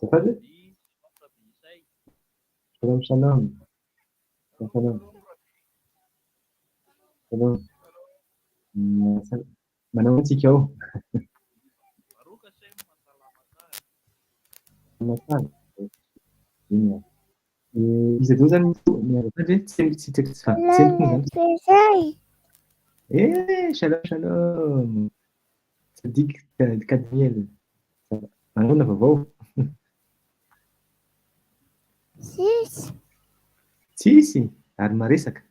Azafady? Shalom shalom. Shalom. Shalom. Manao antsika ao? Matsara. Iny a. Izy atao zany ny azafady hoe tsy tsendriko moa zany. Shalom shalom. Sadiky Kadmiel. Manao vaovao? Tsisy. Ary maresaka.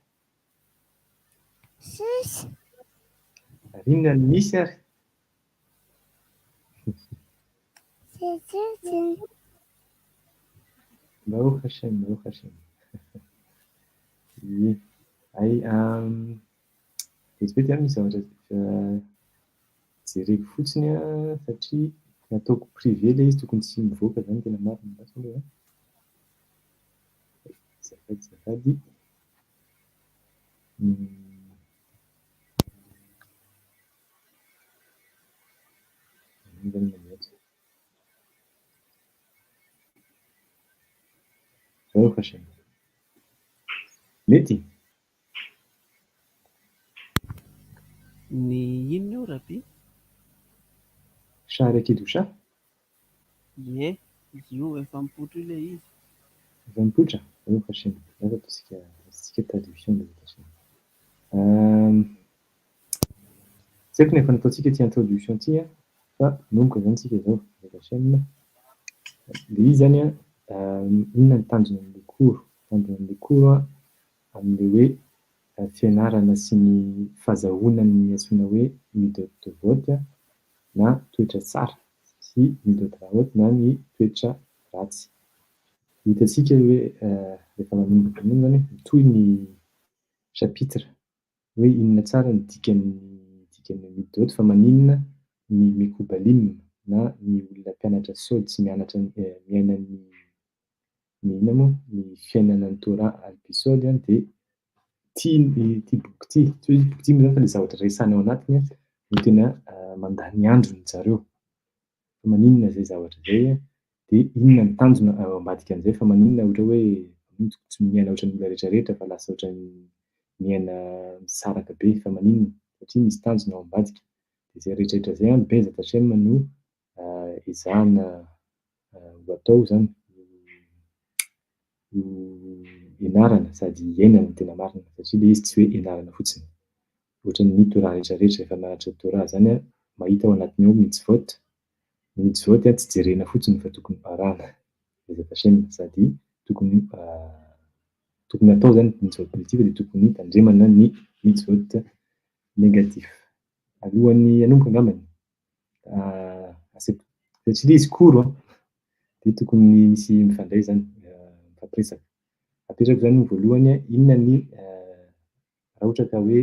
Inona no misy ary? Baruch Hashem, Baruch Hashem. Ay, vetivety misy zavatra jereko fotsiny satria nataoko privé ilay izy tokony tsy mivoaka zany tena marina basy aloha. Azafady. Baruch Hashem. Mety? Ny inona io rahabe? Sary akidosha? Ie, io efa mipoitra ilay izy. Efa mipoitra? Baruch Hashem. Afa ataontsika traduction Baruch Hashem. Tsy haiko nefa nataontsika ty introduction ty fa nomboka zany tsika zao Baruch Hashem. Le izy zany inona ny tanjona amin'ilay cours? Tanjona amin'ilay cours amin'ilay hoe fianarana sy ny fahazahoana ny antsoina hoe midote vote na toetra tsara sy midote rahote na ny toetra ratsy. Hitantsika hoe rehefa manomboka moa zany mitohy ny chapitre hoe inona tsara ny dikan'ny midote fa maninona ny mikobalim na ny olona mpianatra sody sy mianatra miaina ny inona moa ny fiainana ny Torah alpisody dia tia boky ty. Tsy hoe boky ty moa zany fa ilay zavatra resany ao anatiny no tena mandany androny zareo. Fa maninona izay zavatra izay dia inona ny tanjona ao ambadika an'izay fa maninona ohatra hoe tsy miaina ohatran'ny olona rehetrarehetra fa lasa ohatran'ny miaina misaraka be fa maninona satria misy tanjona ao ambadika. Dia izay rehetrarehetra izay Bezat Hashem no ezahana ho atao zany ianarana sady iainana ny tena marina satria ilay izy tsy hoe ianarana fotsiny. Ohatran'ny Torah rehetrarehetra rehefa mianatra Torah zany mahita ao anatiny ao mitzvot. Ny mitzvot tsy jerena fotsiny fa tokony arahana. Bezat Hashem sady tokony atao zany mitzvot positif dia tokony tandremana ny mitzvot négatif. Alohan'ny hanomboka angambany. Satria ilay izy cours dia tokony misy mifandray zany mifampiresaka. Apetrako zany voalohany inona ny raha ohatra ka hoe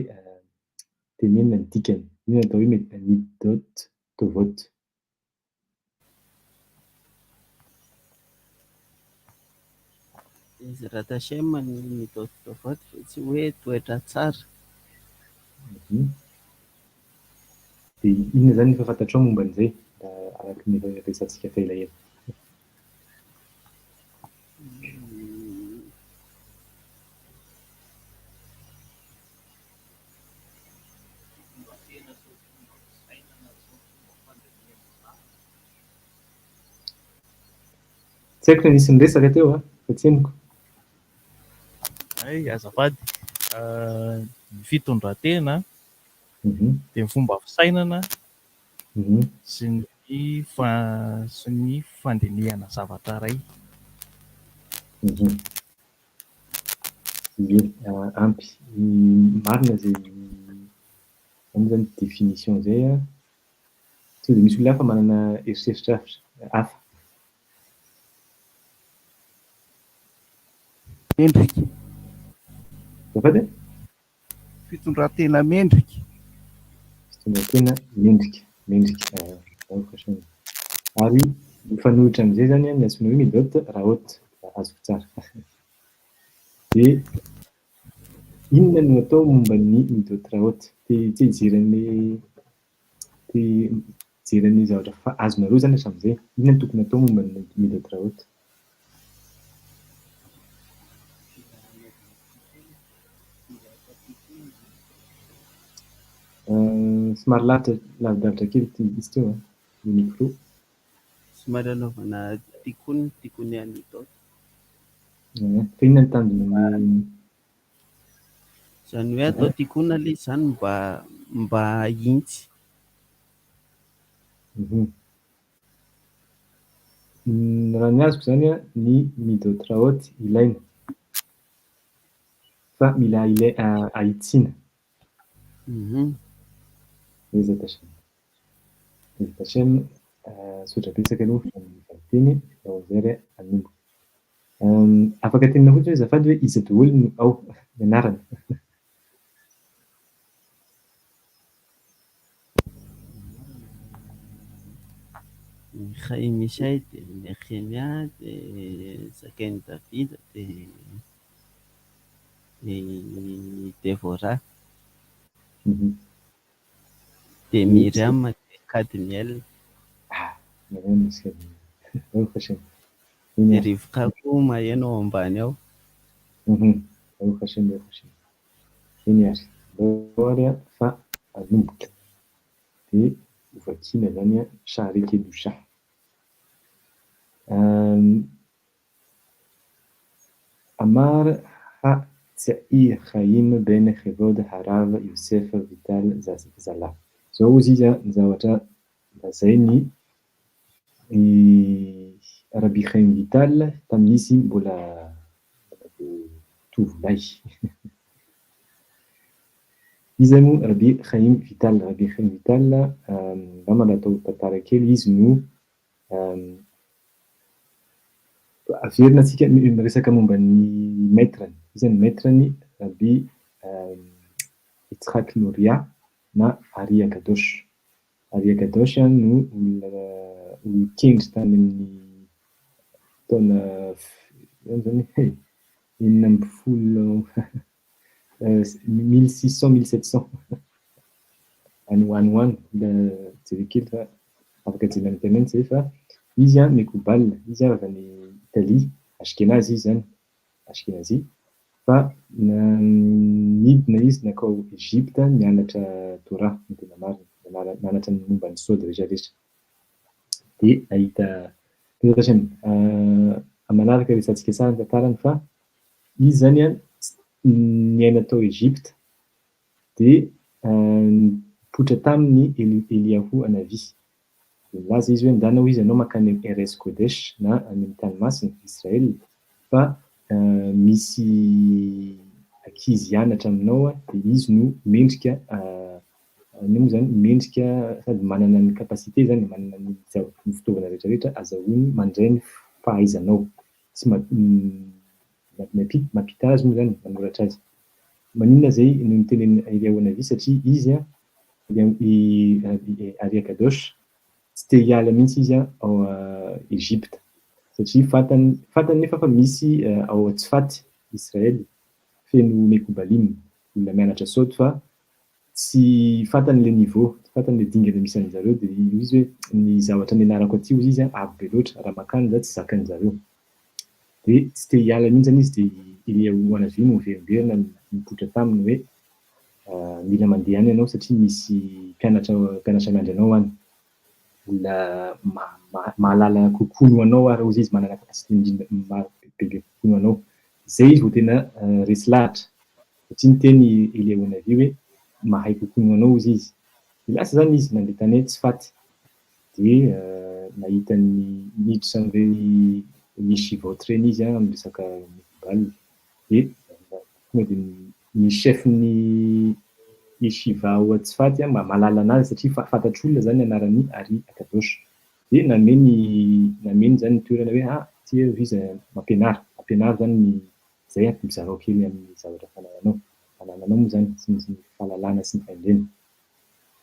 tenenina ny dikany. Inona atao hoe midote vote. Izy raha Hashem ny midote vote tsy hoe toetra tsara. Dia inona zany efa fantatrao momba an'izay araka ny resantsika faela. Tsy haiko na nisy niresaka teo fa tsy henoko. Ay, azafady. Ny fitondran-tena dia ny fomba fisainana sy ny fandinihana zavatra iray. Ampy marina izay zany définition izay tsy dia misy olona hafa manana eritreritra hafa. Mendrika. Azafady? Fitondran-tena mendrika. Fitondran-tena mendrika. Ary mifanohitra amin'izay zany ny antsoina hoe midote rahote azoko tsara. Dia inona no atao momba ny midote rahote? Tia hijery an'ilay jereny zavatra azonareo zany hatramin'izay, inona no tokony atao momba ny méthode Raoult? Somary lavidavitra kely izy teo ny micro. Somary anaovana tikony anecdote. Fa inona ny tanjona ny Zany hoe atao tikona ilay izany mba hintsy. Raha ny azoko zany ny méthode Raoult ilaina fa mila ahitsiana. Hezatachem sotrabetsaka aloha teny Vaozery anomboka. Afaka tenina fotsiny hoe zafady hoe iza daholo no ao ny anarana. Chaim Mishay, dia Nehemia, dia Zakaine David, dia Dévorah, dia Myriam, dia Kadmiel. Miriam sy Kadmiel. Dia Rivka koa maheno ao ambany ao. Genial. Gloria fa anomboka. Dia hovakiana zany Charike Doucha. Amar Tsair Chaim Ben Chevod Harav Youssef Vital Zala. Zao izy ny zavatra lazainy Rabbi Chaim Vital tamin'izy mbola tovolahy. Izy moa Rabbi Chaim Vital mba natao tantara kely izy no averina antsika resaka momba ny maitrany. Izy ny maitrany Rabbi Yitzhak Luria na Ari Akadosh. Ari Akadosh no nikendry tany amin'ny taona 1600-1700 any jerikely fa afaka jerena amin'ny internet zay fa izy Mekobal, izy avy any Italie, Ashkenazy izy zany, Ashkenazy, fa nidina izy nakao Egypte nianatra Torah, ny tena marina, nianatra ny momba ny sôdy rehetrarehetra. Dia ahita manaraka resantsika tsara ny tantarany fa izy zany niaina tao Egypte dia nipoitra tamin'ny Eliahu Hanavi. Milaza izy hoe ndana izy anao makany Eres Kodesh na any amin'ny tanomasina Israel fa misy ankizy hianatra aminao dia izy no mendrika mendrika sady manana ny kapasite zany, manana ny fitaovana rehetrarehetra azahoany mandray ny fahaizanao. Tsy mampita azy moa zany manoratra azy. Maninona zay no nitenen'ny Eliahu Hanavi satria izy Ari Akadosh tsy te hiala mihitsy izy ao Egypte satria fantany nefa fa misy ao Tzfat Israel feno Mekobalim, olona mianatra sôdy fa tsy fantany le niveau, tsy fantany le dingana misy an'zareo dia izy hoe ny zavatra nianarako aty hozy izy avo be loatra raha makany za tsy zakan'zareo. Dia tsy te hiala mihitsy izy dia Eliahu Hanavi no miverimberina mipoitra taminy hoe mila mandeha any ianao satria misy mpianatra miandry anao any. Olona mahalala kokoa noho anao ary hozy izy manana kapasite maro bebe kokoa noho anao. Zay izy vao tena resy lahatra satria niteny Eliahu Hanavi hoe mahay kokoa noho anao hozy izy. Lasa zany izy nandeha tany Tzfat dia nahita ny miditra amin'ireny yeshivot reny izy amin'ny resaka Mekobal dia tonga dia ny chef-ny yeshiva ao Tzfat mahalala anazy satria fantatr'olona zany anaran'ny Ari Akadosh. Dia nameny zany ny toerana hoe ty izy mampianary zany ny zay mizarao kely amin'ny zavatra fanananao moa zany sy ny fahalalana sy ny fahendrena.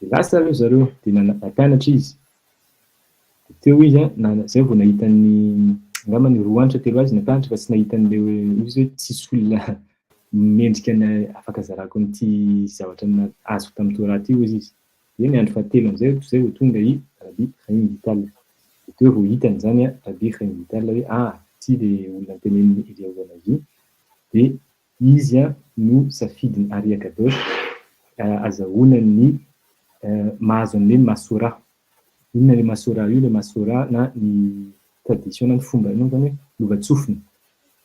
Dia lasa aloha zareo dia nampianatra izy. Teo izy zay vao nahitany angamba ny 2 andro 3 azy nampianatra fa tsy nahitan'le izy hoe tsisy olona mendrika ny afaka zarako an'ity zavatra azoko tamin'ny Torah ty hozy izy. Eny andro fahatelo am'zay ho tonga i Rabbi Chaim Vital. Teo vao hitany zany Rabbi Chaim Vital hoe ty le olona teneniny Eliaou Hanavi, de izy no safidiny Ari Akadosh azahoana ny mahazo an'le Masora. Inona le Masora io? Le Masora na ny tradition na ny fomba no zany hoe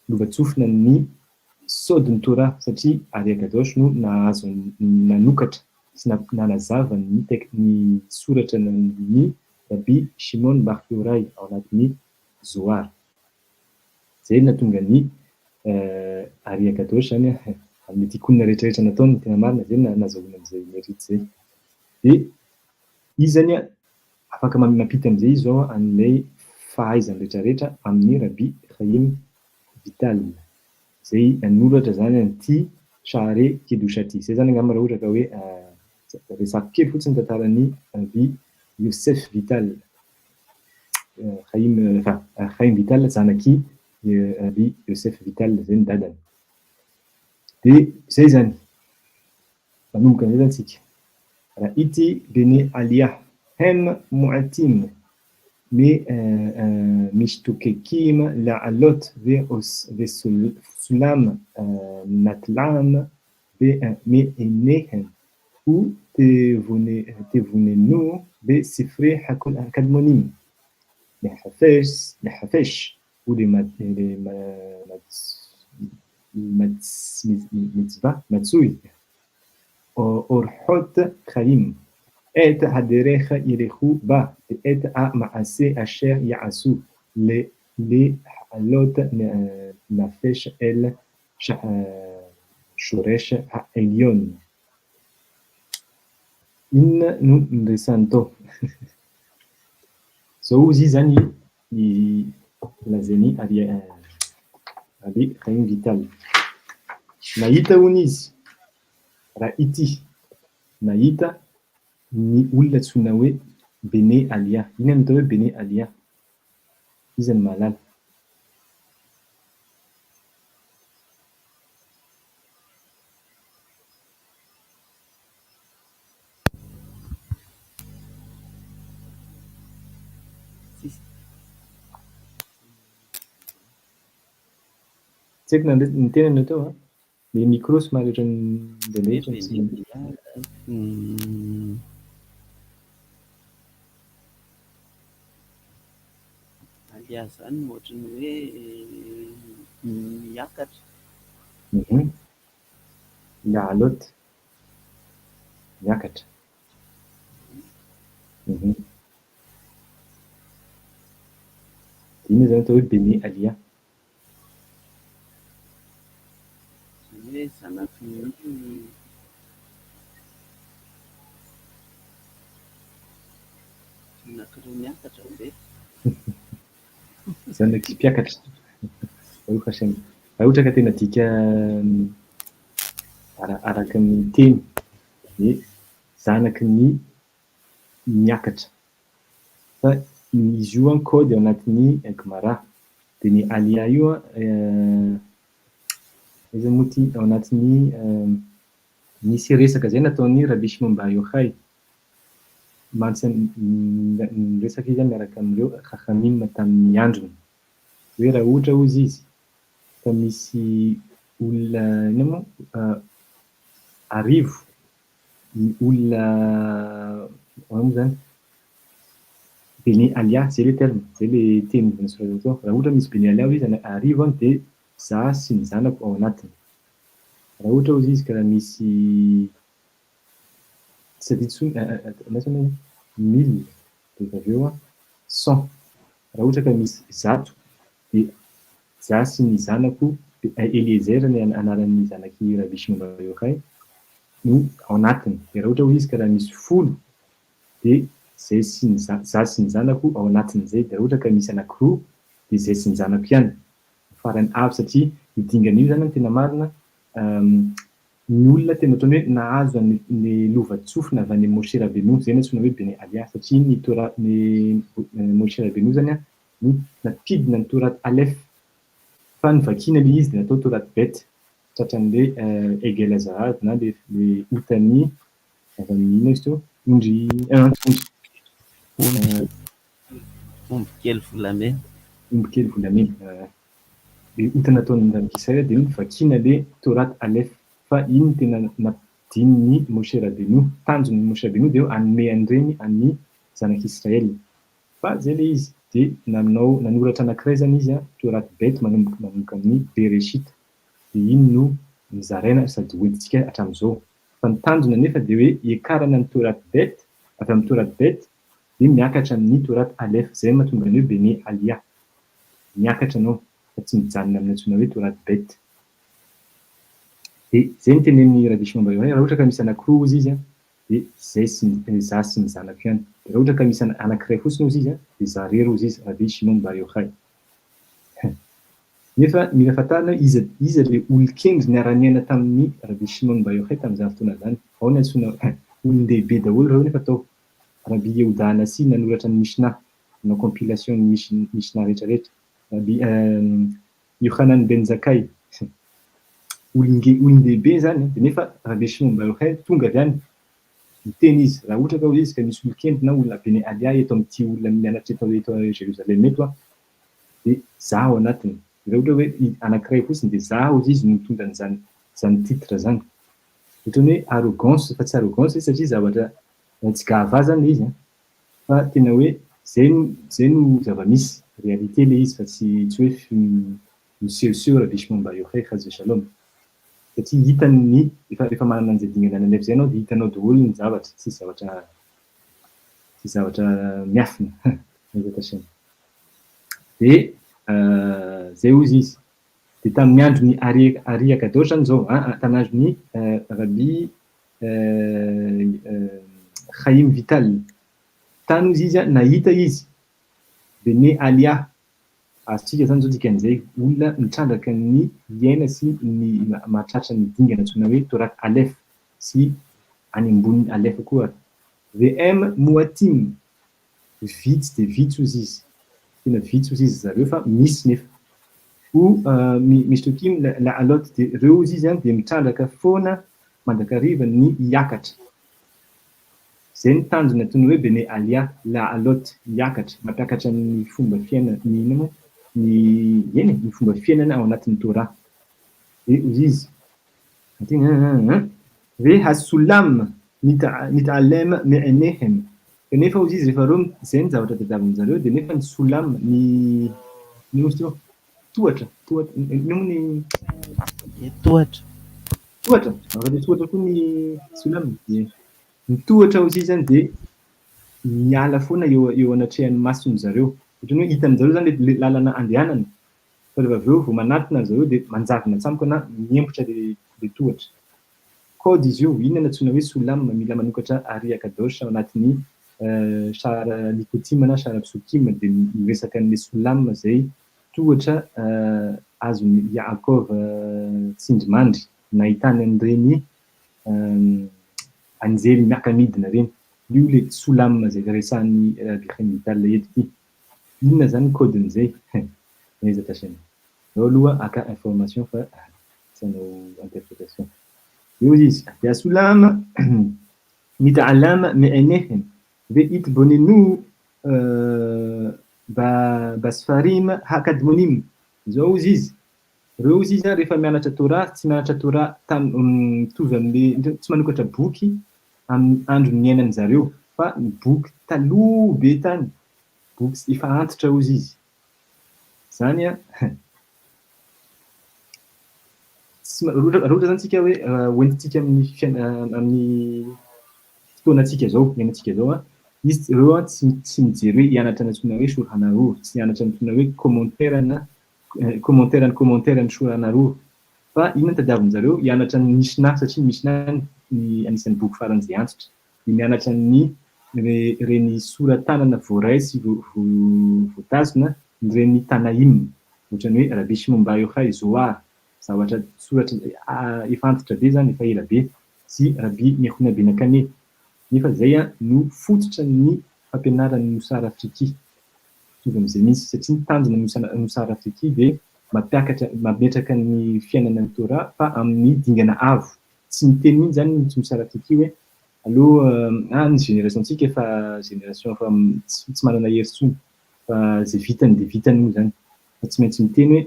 lovatsofina ny sodiny Torah satria Ari Akadosh no nahazo nanokatra sy nanazava ny soratra ny Rabbi Shimon Bar Yorai ao anatin'ny Zohar. Zay nahatonga ny Ari Akadosh zany amin'ny tikonina rehetrarehetra nataony tena marina zay nahazoana an'izay mérite zay. De izy zany afaka mampita am'izay izy zao an'ilay fahaizany rehetrarehetra amin'ny Rabbi Chaim Vital. Zay nanoratra zany an'ity Sha'arei Kedushati. Zay zany angamba raha ohatra ka hoe resako kely fotsiny tantaran'ny Rabbi Yosef Vital. Chaim Vital zanaky Rabbi Yosef Vital zay ny dadany. De zay zany manomboka an'izay zany tsika. Ity bene Alia hem mu'atim me mishtokekim la'alot vesulam natlam me enehem ou tevunenu בספרי הקדמונים, לחפש ולמצווה מצוי, אורחות חיים, את הדרך ילכו בה, ואת המעשה אשר יעשו, להעלות נפש אל שורש העליון. In no resanto. So izy zany lazainy Rabbi Chaim Vital. Nahita hono izy raha ity nahita ny olona antsoina hoe Bene Alia. Inona no atao hoe Bene Alia? Izy ny mahalala. Tsy haiko ny tenany atao le micro somary ohatran'ny Alia zany ohatrany hoe miakatra. La'alot miakatra. Iny zany atao hoe Bene Alia. Hoe zanaky anankiroa miakatra be. Zanaky mpiakatra. Raha ohatra ka tena dika araky ny teny hoe zanaky ny miakatra. Fa izy io code ao anatin'ny Gemara. De ny Alia io izy moa ty ao anatin'ny nisy resaka zay nataon'ny Rabbi Shimon Bar Yochai. Ny resaka izy miaraka amin'ireo Chachamim tamin'ny androny. Hoe raha ohatra hozy izy fa misy olona ina moa arivo ny olona moa zany Bene Alia, zay le terme, zay le teny vonasoratra atao. Raha ohatra misy Bene Alia izy arivo de za sy ny zanako ao anatiny. Raha ohatra hozy izy ka raha misy nasana 1000 de avy eo 100. Raha ohatra ka misy 100 de za sy ny zanako Eliezer ny anaran'ny zanaky Rabbi Shimon Bar Yochai no ao anatiny. De raha ohatra hozy izy ka raha misy 10 de zay sy ny za sy ny zanako ao anatin'izay. De raha ohatra ka misy anankiroa de zay sy ny zanako ihany. Farany avy satria idingan'io zany tena marina ny olona tena ohatrany hoe nahazo ny lovatsofina avy any Moshe Rabbeinu, zay antsoina hoe Bene Alia satria ny Torah ny Moshe Rabbeinu zany no napidina ny Torah Aleph fa ny vakina le izy de natao Torah Bet tratran'le Egel Azahad na le Otani avy amin'ny ino izy to ondry omby kely volamena. Omby kely volamena. Dia hotana ataon'ny Ramokisay dia vakiana le Taurat Alef, fa iny tena nampidiny Moshe Rabbeinu, tanjon'ny Moshe Rabbeinu dia hanome an'ireny amin'ny zanak'Israël. Fa zay le izy dia nanoratra anankiray zany izy Taurat Bet manomboka amin'ny Bereshit. Dia iny no nizaraina sady hoentintsika hatramin'izao. Fa ny tanjona nefa dia hoe hiakarana ny Taurat Bet, avy amin'ny Taurat Bet dia miakatra amin'ny Taurat Alef, zay mahatonga ny hoe Bene Alia. Miakatra anao fa tsy mijanona amin'ny antsoina hoe Taurat Bet. Dia zay ny tenenin'ny Rabbi Shimon Bar Yochai, raha ohatra ka misy anankiroa izy dia zay izaho sy ny zanako ihany. Raha ohatra ka misy anankiray fotsiny ozy izy dia izaho rery ozy izy, Rabbi Shimon Bar Yochai. Nefa mila fantarina izy le olon-kendry niara-niaina tamin'ny Rabbi Shimon Bar Yochai tamin'izany fotoana zany. Ao ny antsoina olon-dehibe daholo raha hoe fatao. Rabbi Yehuda Hanassi nanoratra ny Mishnah, na compilation ny Mishnah rehetrarehetra. Rabbi Yochanan Ben Zakkai, olon-dehibe zany. Dia nefa Rabbi Shimon Bar Yochai tonga avy any miteny izy, raha ohatra ka ho izy ka misy olon-kendry na olona Bene Alia eto amin'ity olona mianatra eto Jérusalem eto dia zaho anatiny. Raha ohatra hoe anankiray fotsiny dia zaho izy no mitondra an'izany titre zany. Ohatran'ny hoe arrogance, fa tsy arrogance izy satria zavatra tsy gava zany izy, fa tena hoe zay no zava-misy, réalité le izy, fa tsy hoe misehoseho Rabbi Shimon Bar Yochai Chazve Shalom. Satria hitany efa manana an'izay dingana ananef zay anao dia hitanao daholo ny zavatra, tsy zavatra miafina. Dia zay ozy izy. Dia tamin'ny andron'ny Ari Akadosh zany izao, tamin'ny andron'ny Rabbi Chaim Vital, tany ozy izy nahita izy Bene Alia, azontsika zany zao dikan'izay olona mitrandraka ny iaina sy ny mahatratra ny dingana antsoina hoe Taurat Alef sy any ambony Alef koa. VM Moatim, vitsy dia vitsy ozy izy, tena vitsy ozy izy zareo fa misy nefa. Mishtokim la alot, dia ireo ozy izy dia mitrandraka foana mandrakariva ny hiakatra. Zay ny tanjona toy ny hoe Bene Alia, la alot, hiakatra, mampiakatra ny fomba fiainana, ny fomba fiainana ao anatin'ny Torah. Dia ozy izy hoe hasulam nit'alem me'enehem. Nefa ozy izy rehefa reo zay ny zavatra tadiavin'ny zareo, dia nefa ny sulam ny tohatra, tohatra koa ny sulam. Ny tohatra ozy zany dia miala foana eo anatrehan'ny masony zareo. Ohatran'ny hoe hitan'izareo zany le lalana andehanana, fa rehefa avy eo vao manatona zareo dia manjavona tsampoka na miempotra le tohatra. Code izy io, inona antsoina hoe sulam, mila manokatra Ari Akadosh ao anatin'ny Shara Likotim na Shara Psukim dia miresaka an'ilay sulam zay tohatra azon'ny Yaakov tsindrimandry nahitany an'ireny anjely miaka-midina reny. Io le sulam zay resahan'ny Rabbi Chaim Vital eto ity. Inona zany kodin'izay? Aiza tasena. Ao aloha aka information fa tsy hanao interprétation. Io izy, dia sulam nit'alam me'enehem ve'itbonenu basfarim hakadmonim. Zao ozy izy. Ireo ozy izy rehefa mianatra Torah, tsy mianatra Torah mitovy amin'le tsy manokatra boky amin'ny andron'ny iainany zareo, fa ny boky taloha be tany, boky efa antitra ozy izy. Zany raha ohatra zany tsika hoe hoentintsika amin'ny fotoanantsika zao, iainantsika zao, izy ireo tsy mijery hoe hianatra ny antsoina hoe Shulchan Aruch, tsy hianatra ny antsoina hoe commentaire ny Shulchan Aruch, fa inona tadiavin'ny zareo hianatra ny Mishnah, satria ny Mishnah ny anisan'ny boky faran'izay antitra. Mianatra ny reny soratanana voaray sy voatazona reny Tanaim, ohatran'ny hoe Rabbi Shimon Bar Yochai Zohar, zavatra soratra efa antitra be zany, efa ela be, sy Rabbi Yehona Ben Akane. Nefa zay no fototra ny fampianaran'ny Mosar Afriki. Mitovy amin'izay misy, satria ny tanjona Mosar Afriki dia mametraka ny fiainana ny Torah fa amin'ny dingana avo. Tsy miteny mihitsy zany ny Mosar Afriki hoe aloha ny générationtsika efa génération efa tsy manana hery intsony fa zay vitany de vitany moa zany fa tsy maintsy miteny hoe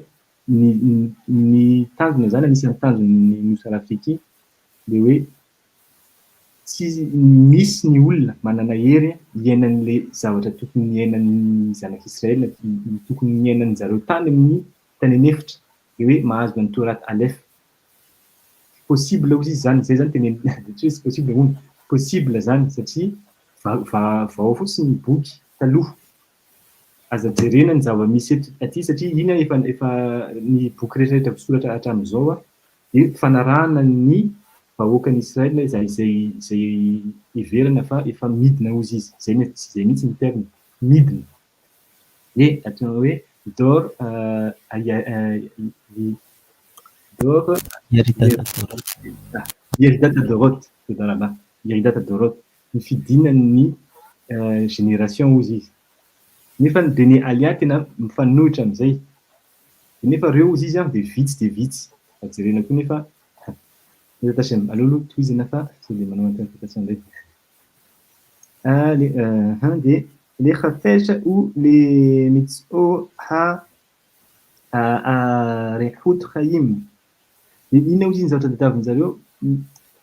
ny tanjona zany anisan'ny tanjon'ny nosy arafika le hoe tsy misy ny olona manana hery hiainan'le zavatra tokony hiainan'ny zanak'Israël tokony hiainan'ny zareo tany amin'ny tany anefitra de hoe mahazo ny Torat Aleph possible aussi zany zay zany teny tsy hoe possible hono possible zany satria vao fotsiny ny boky taloha aza jerena ny zava-misy aty satria iny efa ny boky rehetrarehetra vosoratra hatramin'izao de fanarahana ny vahoakan'ny Israël zay iverana fa efa midina ozy izy zay mihitsy ny terme midina de atao hoe dor Yeridat Dorot Yeridat Dorot ny fidinan'ny génération ozy izy nefa ny Bene Alia tena mifanohitra am'izay nefa reo ozy izy de vitsy jerena koa nefa Tashem alolo toizina fa c'est le manao interprétation de les khatej ou les mitzvot rehut chaim ina ozy zavatra tadiavin'ny zareo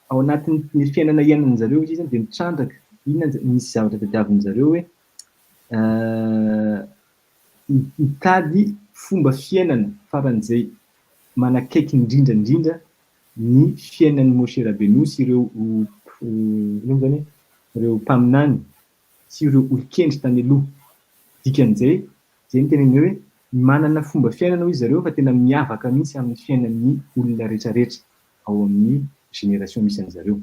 ao anatin'ny fiainana iainan'ny zareo izy de mitrandraka ina misy zavatra tadiavin'ny zareo hoe mitady fomba fiainana faran'izay manakaiky indrindra ny fiainan'ny Moshe Rabbeinu sy ireo zany ireo mpaminany sy ireo olon-kendry tany aloha dikan'izay zay ny teneny hoe manana fomba fiainana izy zareo fa tena miavaka mihitsy amin'ny fiainan'ny olona rehetrarehetra ao amin'ny génération misy an'zareo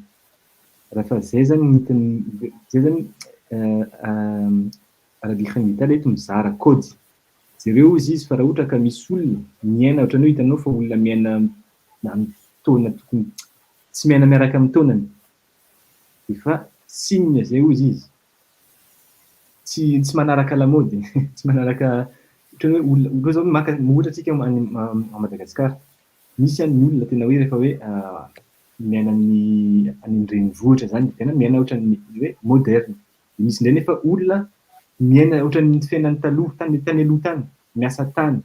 raha fa zay zany zay zany araha mitala eto mizara kody zareo izy fa raha ohatra ka misy olona miaina ohatrany hoe hitanao fa olona miaina taona tokony tsy miaina miaraka amin'ny taonany efa signe zay ozy izy tsy manaraka lamaody tsy manaraka ohatrany hoe olona zao maka mohatra atsika a Madagasikara misy any olona tena hoe rehefa hoe miaina any renivohitra zany tena miaina ohatran'ny hoe moderne misy indray nefa olona miaina ohatran'ny fiainan'ny taloha tany aloha tany miasa tany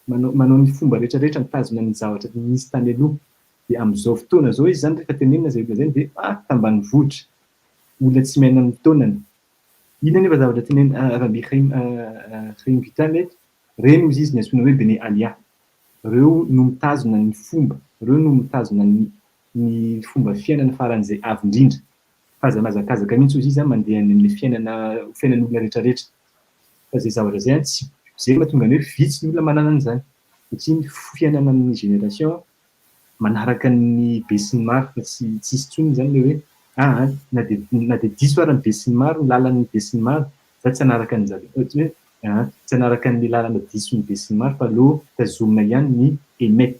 manao ny fomba rehetrarehetra mitazona ny zavatra misy tany aloha de am'izao fotoana zao izy zany rehefa tenenina zay zany de tambany vohitra olona tsy miaina amin'ny taonany ina nefa zavatra teneny Rabbi Chaim Vital eto reny ozy izy ny antsoina hoe Bene Alia reo no mitazona ny fomba reo no mitazona ny fomba fiainana faran'izay avy indrindra fazamazakazaka mihitsy ozy izy mandeha amin'ny fiainan'olona rehetrarehetra fa zay zavatra zay tsy zay mahatonga ny hoe vitsy ny olona manana an'izany satria ny fiainana amin'ny génération manaraka ny be sy ny maro fa tsy intsony zany le hoe na de diso ara ny be sy ny maro ny lalan'ny be sy ny maro za tsy anaraka ny zareo hoe tsy anaraka ny lalana diso ny be sy ny maro fa aloha tazomina ihany ny emet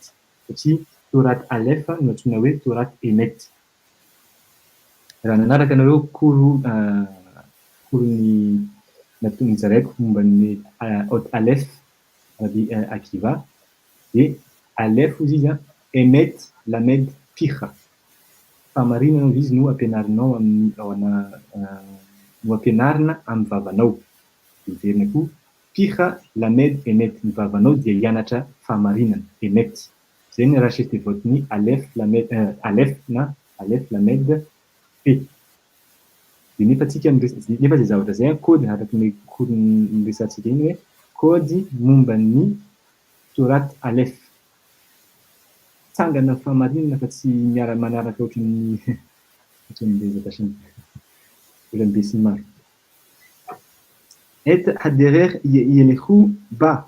satria Torat Aleph no antsoina hoe Torat Emet raha nanaraka anareo korony natony zaraiko momba ny Aleph Rabbi Akiva de Aleph ozy izy Emet Lamed Picha famarinana ozy izy no ampianarinao no ampianarina amin'ny vavanao iverina koa Picha Lamed Emet ny vavanao dia hianatra famarinana Emet zay ny rachete votiny Aleph Lamed Aleph Lamed P de nefa tsika nefa zay zavatra zay kody araky ny korony resantsika iny hoe kody momba ny Torat Aleph tsangana famarinana fa tsy manaraka ohatran'ny rezaka siny olany be sy ny maro et haderer yelehu ba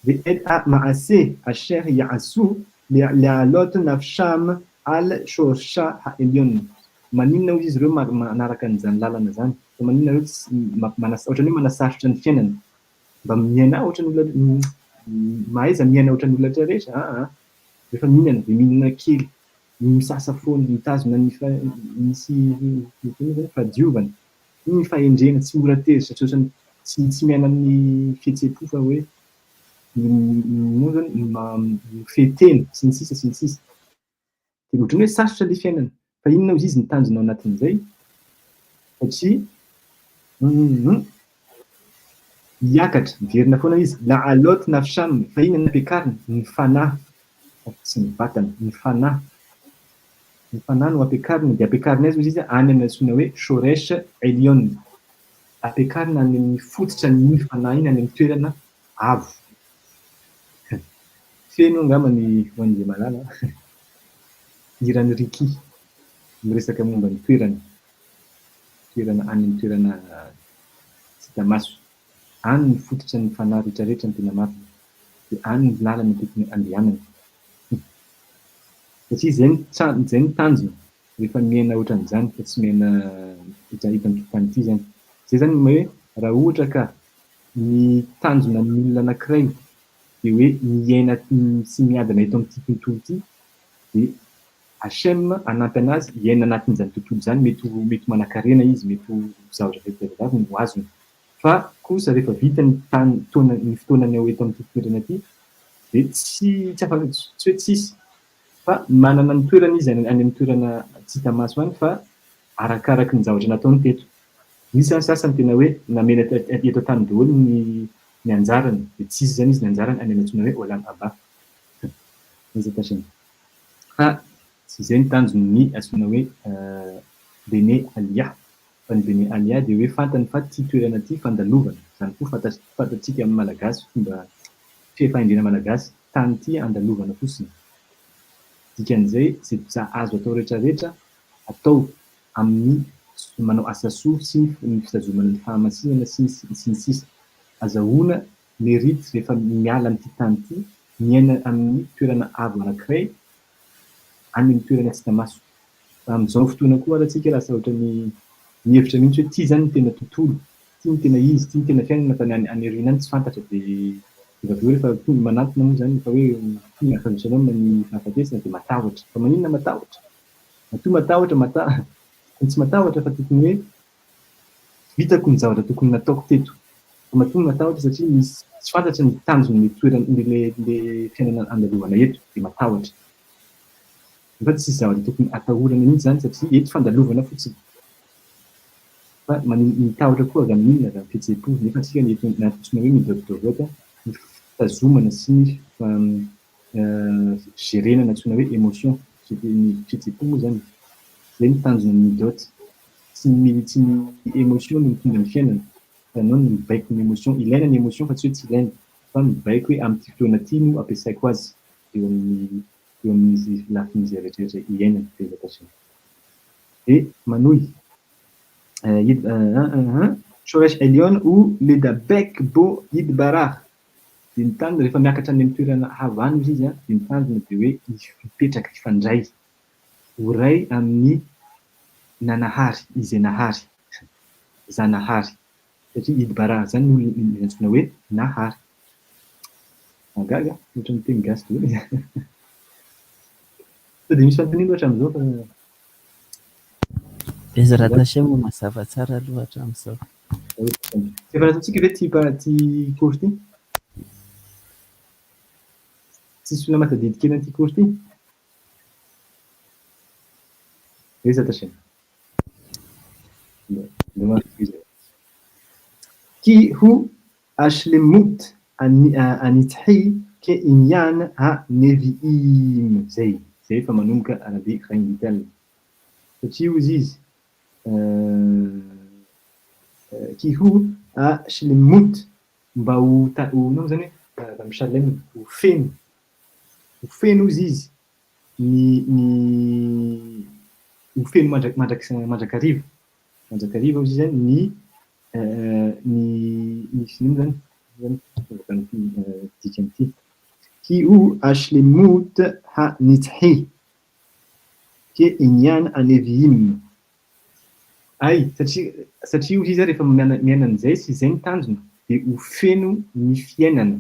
ואת המעשה אשר יעשו להעלות נפשם על שורשה העליון. Maninona hoy izy ireo manaraka an'izany lalana zany fa maninona ireo ohatrany hoe manasaritra ny fiainana mba miaina ohatrany olona mahaiza miaina ohatrany olona rehetra rehefa mihinana de mihinana kely misasa foana mitazona ny misy fadiovana iny fahendrena tsy mora tery satria ohatrany tsy miaina amin'ny fihetseham-po fa hoe fetena sy ny sisa de ohatrany hoe sarotra le fiainana fa inona ozy izy ny tanjona ao anatin'izay satria hiakatra miverina foana izy la aloty na fisaminy fa iny nampiakariny ny fanahy sy ny vatana ny fanahy no ampiakariny dia ampiakariny azy izy any amin'ny antsoina hoe shoresh elion ampiakarina any amin'ny fototra ny fanahy iny any amin'ny toerana avo feno angamba ny hoan'izay malala irany riki miresaka momba ny toerana any amin'ny toerana tsy hita maso any ny fototra ny fanahy rehetrarehetra ny tena marina dia any ny lalana tokony andehanana satria zay ny tanjona rehefa miaina ohatran'izany fa tsy miaina hitany tokotany ity zany zay zany hoe raha ohatra ka ny tanjona ny olona anankiray dia hoe miaina sy miadana eto amin'ity tontolo ity dia Hachem anampy anazy hiaina anatin'izany tontolo izany mety manan-karena izy mety zavatra vetivavy no azony fa kosa rehefa vita ny fotoanany ao eto amin'ity toerana ity dia tsy hoe tsisy fa manana ny toerana izy any amin'ny toerana tsy hita maso any fa arakaraky ny zavatra nataony teto misy sasany tena hoe namena eto tany daholo ny anjarany dia tsisy zany izy ny anjarany any antsoina hoe olam aba fa izay ny tanjon'ny antsoina hoe bene alia fa ny bene alia dia hoe fantany fa ty toerana ty fandalovana zany koa fantatsika amin'ny malagasy fomba fifahendrena malagasy tany ty andalovana fotsiny dikan'izay zay azo atao rehetrarehetra atao amin'ny manao asa soa sy ny fitazomana ny fahamasinana sy ny sisa azahoana mérite rehefa miala amin'ity tany ity miaina amin'ny toerana avo anankiray any amin'ny toerana tsy hita maso amin'izao fotoana koa aratsika lasa ohatra ny mihevitra mihitsy hoe ty zany ny tena tontolo ty ny tena izy ty ny tena fiainana fa ny any aoriana any tsy fantatra dia rehefa avy eo rehefa tonga manantona moa zany fa hoe tonga akanjosanao ny fahafatesana dia matahotra fa maninona matahotra matoa matahotra ny tsy matahotra fa tokony hoe vitako ny zavatra tokony nataoko teto fa matonga matahotra satria misy tsy fantatra ny tanjony le fiainana andalovana eto dia matahotra fa tsy zavatra tokony atahorana mihitsy zany satria eto fandalovana fotsiny fa mitahotra koa avy amin'inona avy amin'ny fihetseham-po nefa antsika ny eto natsoina hoe midoroboka ny fitazomana sy ny gérena natsoina hoe émotion ny fihetseham-po moa zany zay ny tanjona ny midote tsy ny émotion no mitondra ny fiainana fa anao no mibaiko ny émotion ilaina ny émotion fa tsy hoe tsy ilaina fa mibaiko hoe amin'ity fotoana ity no ampiasaiko azy eo amin'ny lafin'izay rehetrarehetra iainana tezatasina et manohy shoresh elion ou ledabek bo idbarah dia ny tanjona rehefa miakatra any amin'ny toerana havany izy dia ny tanjona dia hoe mipetraka ifandray horay amin'ny nanahary izay nahary zanahary satria idbarah zany no antsoina hoe nahary magaga ohatra ny teny gasy daholo dia misy fanontaniana ohatra amin'izao fa izy raha Hachem mazava tsara aloha hatramin'izao efa nataontsika ve ty cours ty tsisy olona matadidy kely an'ity cours ty eza Hachem ki hu ashlemut anithi ke inyan ha neviim zay efa manomboka arabe rainy vital satria ozy izy ki hu ashlemut mba ho nao zany hoe misalem ho feno izy ny feno mandrakariva izy zany ny zany dikanyity ki hu ashlemut ha nithi ke inyan aneviim ay satria izy rehefa miaina an'izay sy izay ny tanjona dia ho feno ny fiainana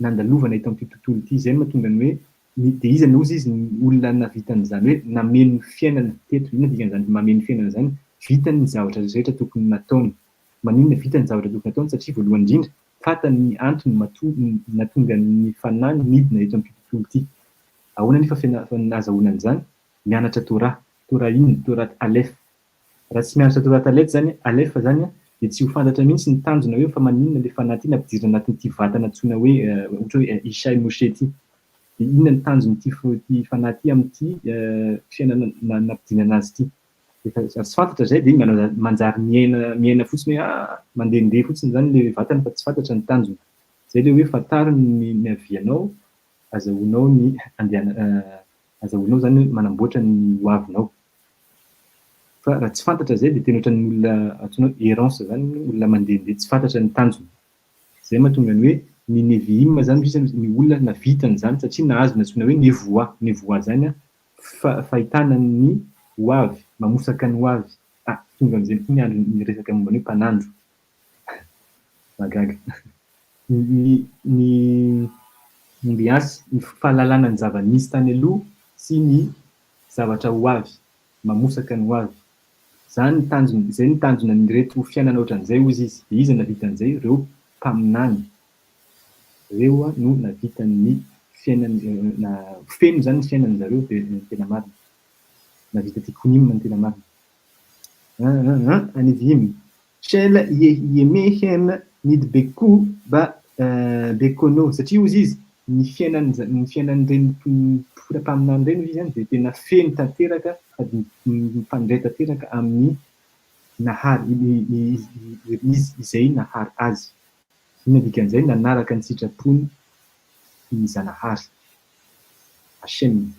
nandalovana eto amin'ity tontolo ity zay no mahatonga ny hoe dia izy anozy izy ny olona navitan'izany hoe nameno fiainana teto inona dikan'izany mameno fiainana zany vitany ny zavatra rehetra tokony nataony maninona vitany zavatra tokony nataony satria voalohany indrindra fantany ny antony nahatonga ny fanahy midina eto amin'ity tontolo ity ahoana nefa nahazahoana an'izany mianatra Torah inona Torah alef raha tsy mianatra tao anaty alefo zany alefa zany dia tsy ho fantatra mihitsy ny tanjona hoe fa maninona ilay fanahy ity nampidirina anatin'ity vatana antsoina hoe ohatra hoe Ishay Moshe ity. Dia inona ny tanjon'ity fanahy ity amin'ity fiainana nampidirina azy ity. Rehefa tsy fantatra zay dia manjary miaina fotsiny hoe mandehandeha fotsiny zany ilay vatana fa tsy fantatra ny tanjony. Zay ilay hoe fantariny ny havianao, azahoanao ny azahoanao zany manamboatra ny hoavinao. Fa raha tsy fantatra zay dia tena ohatran'ny olona antsoina hoe errance zany, olona mandehandeha tsy fantatra ny tanjony. Zay mahatonga ny hoe ny Neviim zany ny olona navitany zany satria nahazo ny antsoina hoe nevoa zany fahitana ny hoavy, mamosaka ny hoavy. Tonga amin'izay koa ny andro niresaka momba ny hoe mpanandro. Magaga. Ny mbiasy ny fahalalana ny zava-nisy tany aloha sy ny zavatra hoavy, mamosaka ny hoavy. Zany ny tanjona, izay ny tanjona n'ireto fiainana ohatran'izay hozy izy. Dia izy navitan'izay ireo mpaminany. Ireo no navitan'ny fiainany feno zany ny fiainan'zareo dia tena marina. Navita tikonim ny tena marina. Neviim. Shel Yemehen Nidbeku ba Bekono. Satria hozy izy ny fiainan'ireny mpaminany ireny izy dia tena feno tanteraka sady mifandray tanteraka amin'ny nahary izay nahary azy. Inona dikan'izay nanaraka ny sitrapony ny Zanahary. Hashem.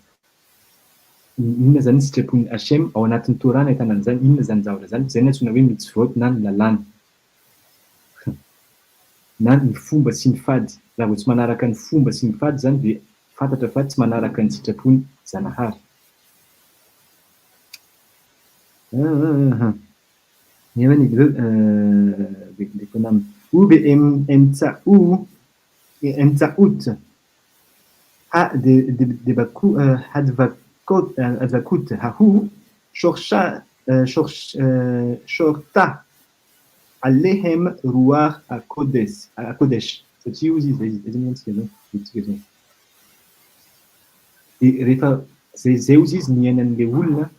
Inona zany ny sitrapony Hashem ao anatin'ny Torah ahitana an'izany, inona zany zavatra zany? Zay ny antsoina hoe mitzvot na ny lalàna. Na ny fomba sy ny fady. Raha vao tsy manaraka ny fomba sy ny fady zany dia fantatra fa tsy manaraka ny sitrapony Zanahary. Ube emtsaout advakut hahu shorta alehem ruach hakodesh. Satria hozy izy rehefa zay hozy izy miainan'ilay olona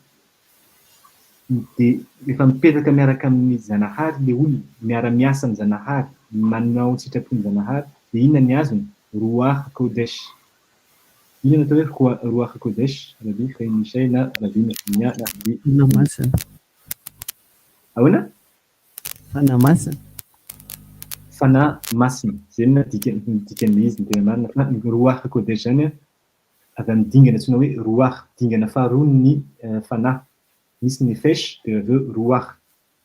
dia rehefa mipetraka miaraka amin'ny Zanahary ilay olona, miara-miasa ny Zanahary, manao ny sitrapony Zanahary, dia inona ny azony? Ruach hakodesh. Inona atao hoe ruach hakodesh? Rabi Khaimishay na Rabi Nehemia na Rabi Fanamasina. Ahoana? Fanamasina. Fanahy masina. Zay no dikan'ilay izy ny tena marina. Ny ruach hakodesh zany avy amin'ny dingana antsoina hoe ruach, dingana faharoa ny fanahy. Misy ny fesh dia avy eo ruach.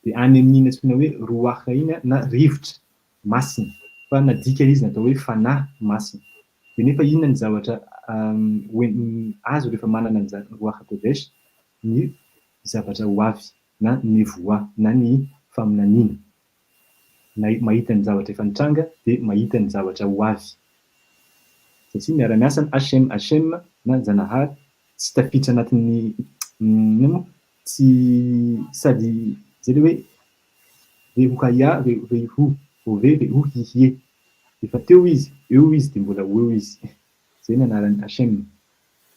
Dia any amin'iny antsoina hoe ruach iny na rivotra masina. Fa nadika izy natao hoe fanahy masina. Dia nefa inona ny zavatra azo rehefa manana ny ruach hakodesh? Ny zavatra hoavy na nevoa na ny faminaniana. Mahita ny zavatra efa nitranga dia mahita ny zavatra hoavy. Satria miara-miasa ny Hashem na Zanahary tsy tafiditra anatin'ny tsy sady zay hoe vehuhaya vehu ove vehu hihie. Efa teo izy, eo izy dia mbola eo izy. Zay ny anaran'ny Hashem.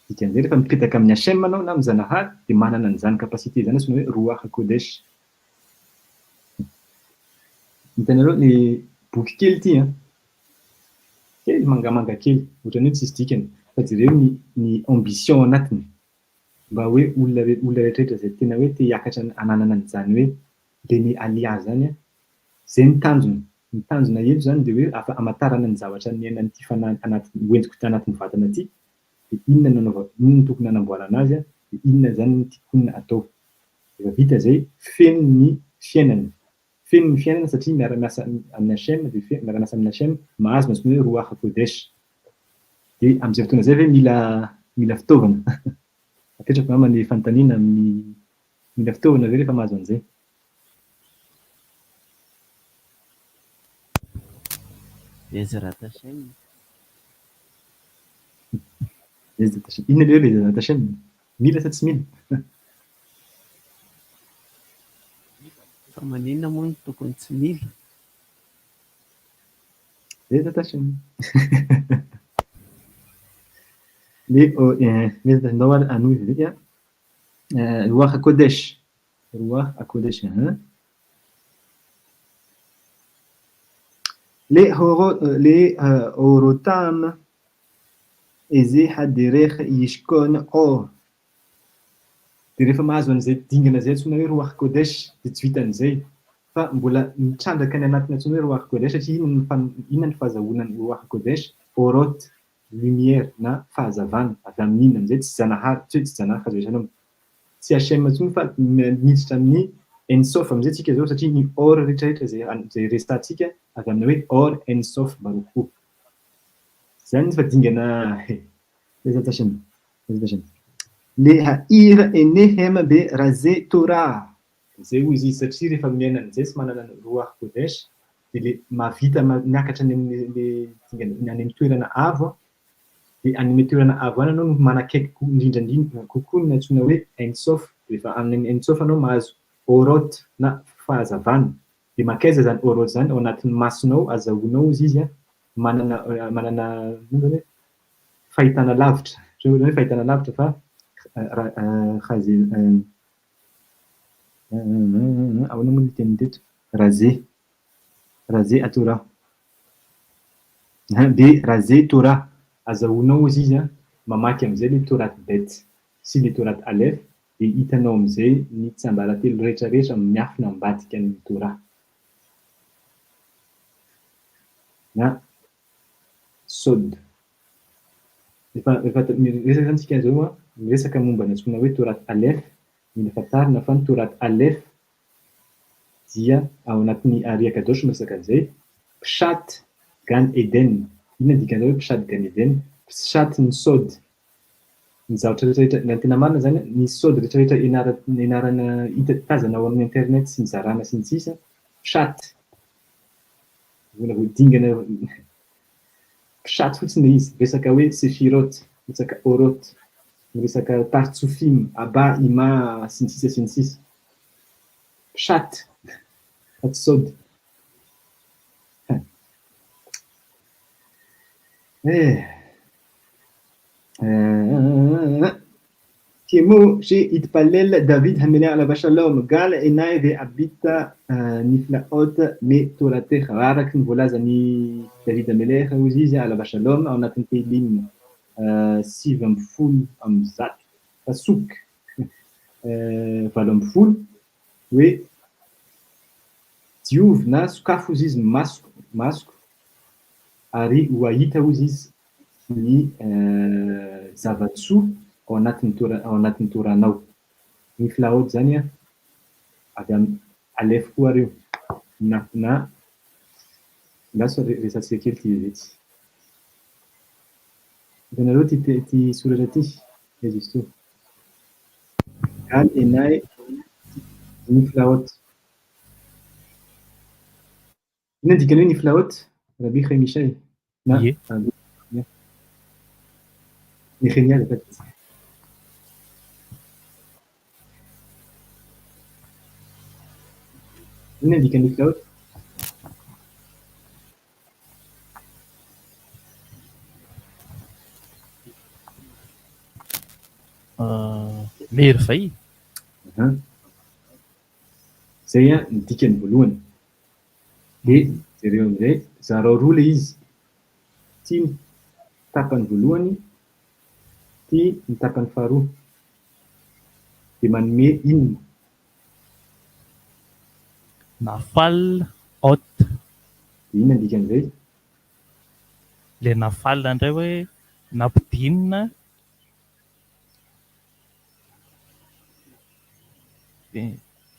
Dikan'izay rehefa mipetaka amin'ny Hashem anao na amin'ny Zanahary dia manana an'izany kapasite zany antsoina hoe ruach hakodesh. Hitanareo ny boky kely ity kely mangamanga kely, ohatran'ny hoe tsisy dikany, fa jereo ny ambition anatiny. Mba hoe olona rehetrarehetra izay tena hoe te hiakatra hananana an'izany hoe Beni Alia zany, zay ny tanjona. Ny tanjona eto zany dia hoe hamantarana ny zavatra niainan'ity fanahy hoentiko ity anatin'ny vatana ity, dia inona ny tokony hanamboarana azy, dia inona zany ny tokony atao. Rehefa vita izay, feno ny fiainana. Feno ny fiainana satria miara-miasa amin'ny Hashem, dia miara-miasa amin'ny Hashem, mahazo ny antsoina hoe ruach hakodesh. Dia amin'izay fotoana izay mila fitaovana. Apetrako mama ny fanontaniana mila fitaovana ve rehefa mahazo an'izay? Bezrat Hashem. Bezrat Hashem. Inona ilay hoe Bezrat Hashem? Mila sa tsy mila? Fa maninona moa ny tokony tsy mila? Bezrat Hashem. Bezrat Hashem andao anohy izy ruach hakodesh. روح القدس. لي أوروتام إزي حديريخ يشكون أور dia rehefa mahazo an'izay dingana zay antsoina hoe Ruach Kodesh dia tsy vitan'izay fa mbola mitrandraka ny anatina antsoina hoe Ruach Kodesh satria inona ny fahazahoana ny Ruach Kodesh? Orot, lumière na fahazavana avy amin'inona amin'izay tsy Zanahary, tsy hoe tsy Zanahary Chazé Shalom, tsy Hashem intsony fa miditra amin'ny Ensof amin'izay tsika zao satria ny or rehetrarehetra izay resantsika avy amin'ny hoe or Ensof Baruch Hu. Zany izy fa dingana Bezat Hashem. Le ha'ir enehem be razé Torah. Zay hoy izy satria rehefa miaina an'izay tsy manana Ruach Kodesh dia le mahavita miakatra any amin'ny toerana avo dia any amin'ny toerana avo any anao no manakaiky indrindra kokoa ny antsoina hoe Ensof. Rehefa amin'ny Ensof anao mahazo orot na fahazavana dia makaiza zany orot zany ao anatin'ny masonao azahoanao izy manana fahitana lavitra. Hoe fahitana lavitra fa ahoana moa ny teny teto? Razé à Torah. Dia razé Torah azahoanao izy mamaky amin'izay le Torat Bet sy le Torat Alef dia hitanao amin'izay ny tsiambaratelo rehetrarehetra miafina ambadika ny Torah. Na Sod. Rehefa resaka antsika zao miresaka momba ny antsoina hoe Torat Alef, mila fantarina fa ny Torat Alef dia ao anatin'ny Ari Akadosh miresaka an'izay Pshat Gan Eden. Inona dikan'izay hoe Pshat Gan Eden? Pshat ny Sod. Ny zavatra rehetrarehetra ny tena marina zany ny Sod rehetrarehetra ianarana hita tazana ao amin'ny internet sy ny zarana sy ny sisa Pshat. Vola dingana Pshat fotsiny izy, resaka hoe Sefirot, resaka Orot, resaka Partsufim, Abba, Ima, sy ny sisa. Pshat, aty Sod. Kemo she itpalel David Hamelech alav shalom gal enay ve'abita niflaot me toratech. Araky ny voalazan'ny David Hamelech hozy izy alav shalom ao anatin'ny Tehilim 70 pasuk 70 hoe diovy na sokafo hozy izy masoko ary ho ahita hozy izy ny zavatsoa ao anatin'ny toranao. Ny filaot zany avy amin'ny alef koa reo na laso resantsika kely ty vetsy. Hitanareo ty soratra ty izy izy to. Gal enay ny filaot. Inona dikany hoe ny filaot? Rabbi Chemishay na Nehemia zafady. Inona dikan'ny filaot? Merveille. Zay ny dikany voalohany. Dia zareo amin'izay zareo roa le izy. Ty ny tapany voalohany, ty ny tapany faharoa. Dia manome inona? Nafal ot. Inona dikan'izay? Le nafal indray hoe nampidinina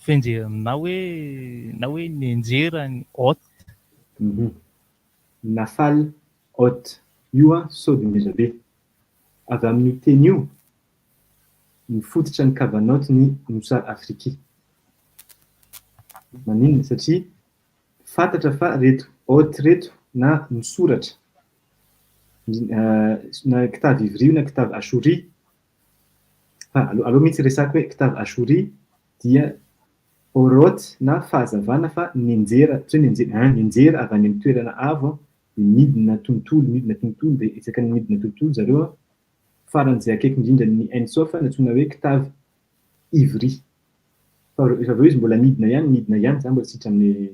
fenjera na hoe nenjera ny ot. Nafal ot. Io sody mezabe. Avy amin'io teny io mifototra ny kavanot ny nosary Afriky. Maninona? Satria fantatra fa reto ot reto na misoratra na kitavy ivry na kitavy ashori. Aloha mihitsy resako hoe kitavy ashori dia orot na fahazavana fa nenjera, tsy hoe nenjera avy any amin'ny toerana avo midina tontolo dia isaka ny midina tontolo zareo faran'izay akaiky indrindra ny Ensof natsoina hoe kitavy ivry. fa rehefa aveo izy mbola midina ihany zany mbola sitra amin'ny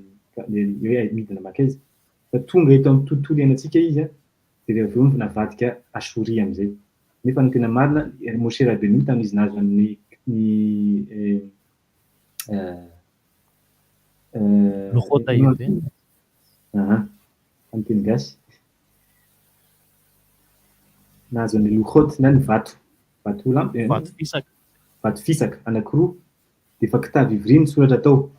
hoe midina maka izy fa tonga eto amin'ny tontolo iainantsika izy de rehefa aveo navadika asouris am'zay nefa ny tena marina Moshe Rabbeinu tamin'izy nahazo ny Logota io ve? Amin'ny teny gasy nahazo ny lohoty na ny vato vato fisaka anankiroa de fa kitavy ivry ny soratra tao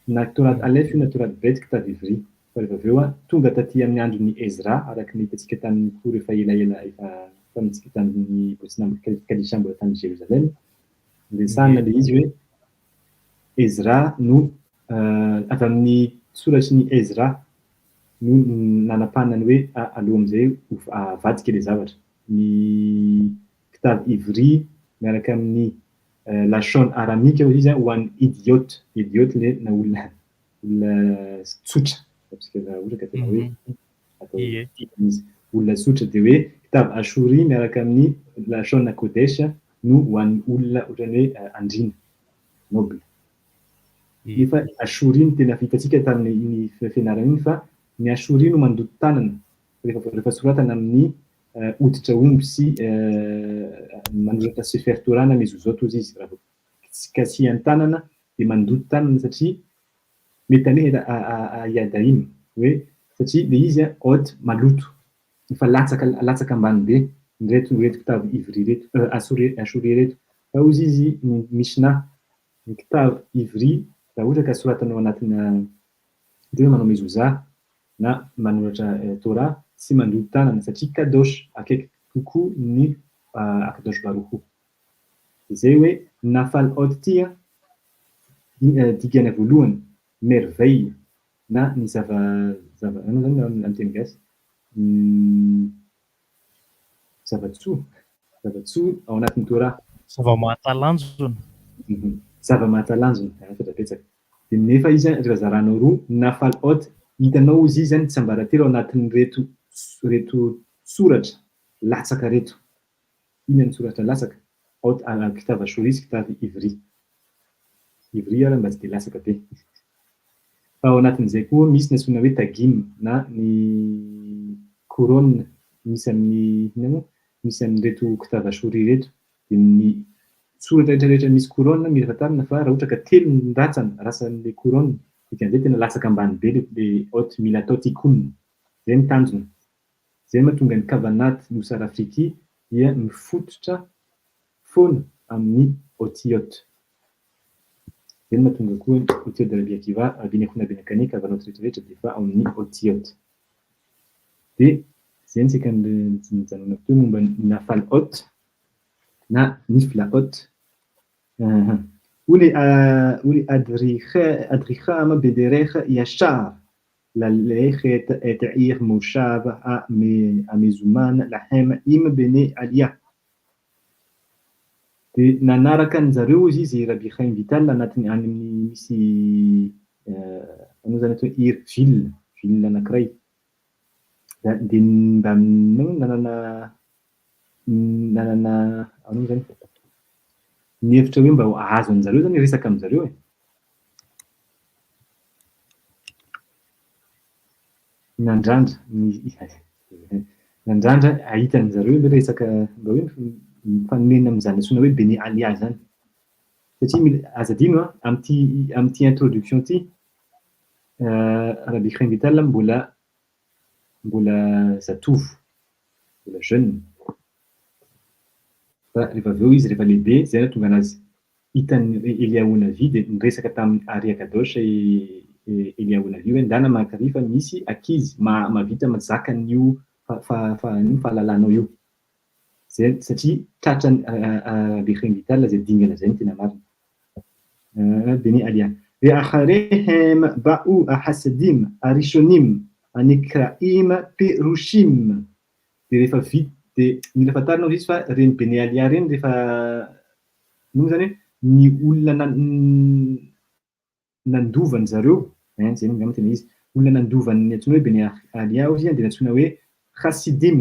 na toraty alef io na toraty bet kitavy ivry fa rehefa aveo tonga taty amin'ny andron'ny Ezra araky ny hitantsika tamin'ny cours efa elaela efa tamintsika tamin'ny Kalisha mbola tany Jérusalem resahana le izy hoe Ezra no avy amin'ny soratry ny Ezra no nanapahana hoe aloha am'zay avadika le zavatra ny kitavy ivry miaraka amin'ny lashon aramika izy ho an'ny idiote le na olona tsotra satria ohatra ka tena hoe olona tsotra de hoe kitavy asouris miaraka amin'ny lashon kodesh no ho an'ny olona ohatrany hoe andrina noble nefa asouris no tena hitantsika tamin'ny fianarana iny fa ny asouris no mandoto tanana rehefa soratana amin'ny hoditra omby sy manoratra Sefer Torah na mezuzot ozy izy raha kasihan'ny tanana de mandoto tanana satria mety ane iadaim hoe satria le izy ôhatra maloto efa latsaka ambany be reto kitavy ivry reto asouris reto fa ozy izy Mishna ny kitavy ivry raha ohatra ka soratanao anatina hoe manao mezuzah na manoratra Torah sy mandoto tanana satria kadosh akaiky kokoa ny akadosh baruch izay hoe nafal ôd tia dikany voalohany merveille na ny ano zany amin'ny teny gasy zavatsoa ao anatin'ny Torah zava-mahatalanjona zava-mahatalanjona betsaka de nefa izy rehefa zaranao roa nafal ôd hitanao izy zany tsy ambaratery ao anatin'ny reto soratra latsaka reto ina ny soratra latsaka kitavy asouris kitavy ivry ara mba tsy de latsaka be fa ao anatin'izay koa misy ny antsoina hoe tagim na ny couronne misy amin'ny reto kitavy asouris reto de ny soratra rehetrarehetra misy couronne mila fantarina fa raha ohatra ka telo ny ratsan'le couronne dikan'izay tena latsaka ambany be le ôhatra mila atao tikony zay ny tanjona zay mahatonga ny kavanaty nosara afriky dia mifototra foana amin'ny otiote zay mahatonga koa otiote de Rabbi Akiva binekona benekane kavanaty rehetrarehetra de fa ao amin'ny otiote de zay ny tsika nijanona teo momba ny nafal ôt na nifla ôt ولي أدريخام بدريخ يشار لليخت تعير مشابه أميزومان لحم إم بني عليا nanaraka anjareo izy izy Rabbi Chaim Vital anatin'ny any misy ano zany atao ir ville anankiray de mba nanana ano zany ny hevitra hoe mba ahazo anjareo zany resaka aminjareo nandrandra ahitan'jareo le resaka mba hoe mifanonena amin'izany antsoina hoe Beni Alia zany satria azadino am'ty introduction ty Rabbi Chaim Vital mbola zatovo mbola jeune fa rehefa aveo izy rehefa lehibe zay no tonga anazy hitany Eliaou Navi de niresaka tamin'ny Ari Akadosh Eliaou Navi hoe ndana makary fa misy akizy mavita mazaka an'io fahalalanao io zay satria tratrany Rabbi Chaim Vital zay dingana zay no tena marina Beni Alia ואחריהם באו החסדים הראשונים הנקראים פירושים rehefa vita de mila fantarina izy fa reny Beni Alia reny rehefa no zany ny olona nandovany zareo zay no tena izy olona nandovany antsoina hoe Beni Alia izy de antsoina hoe Hasidim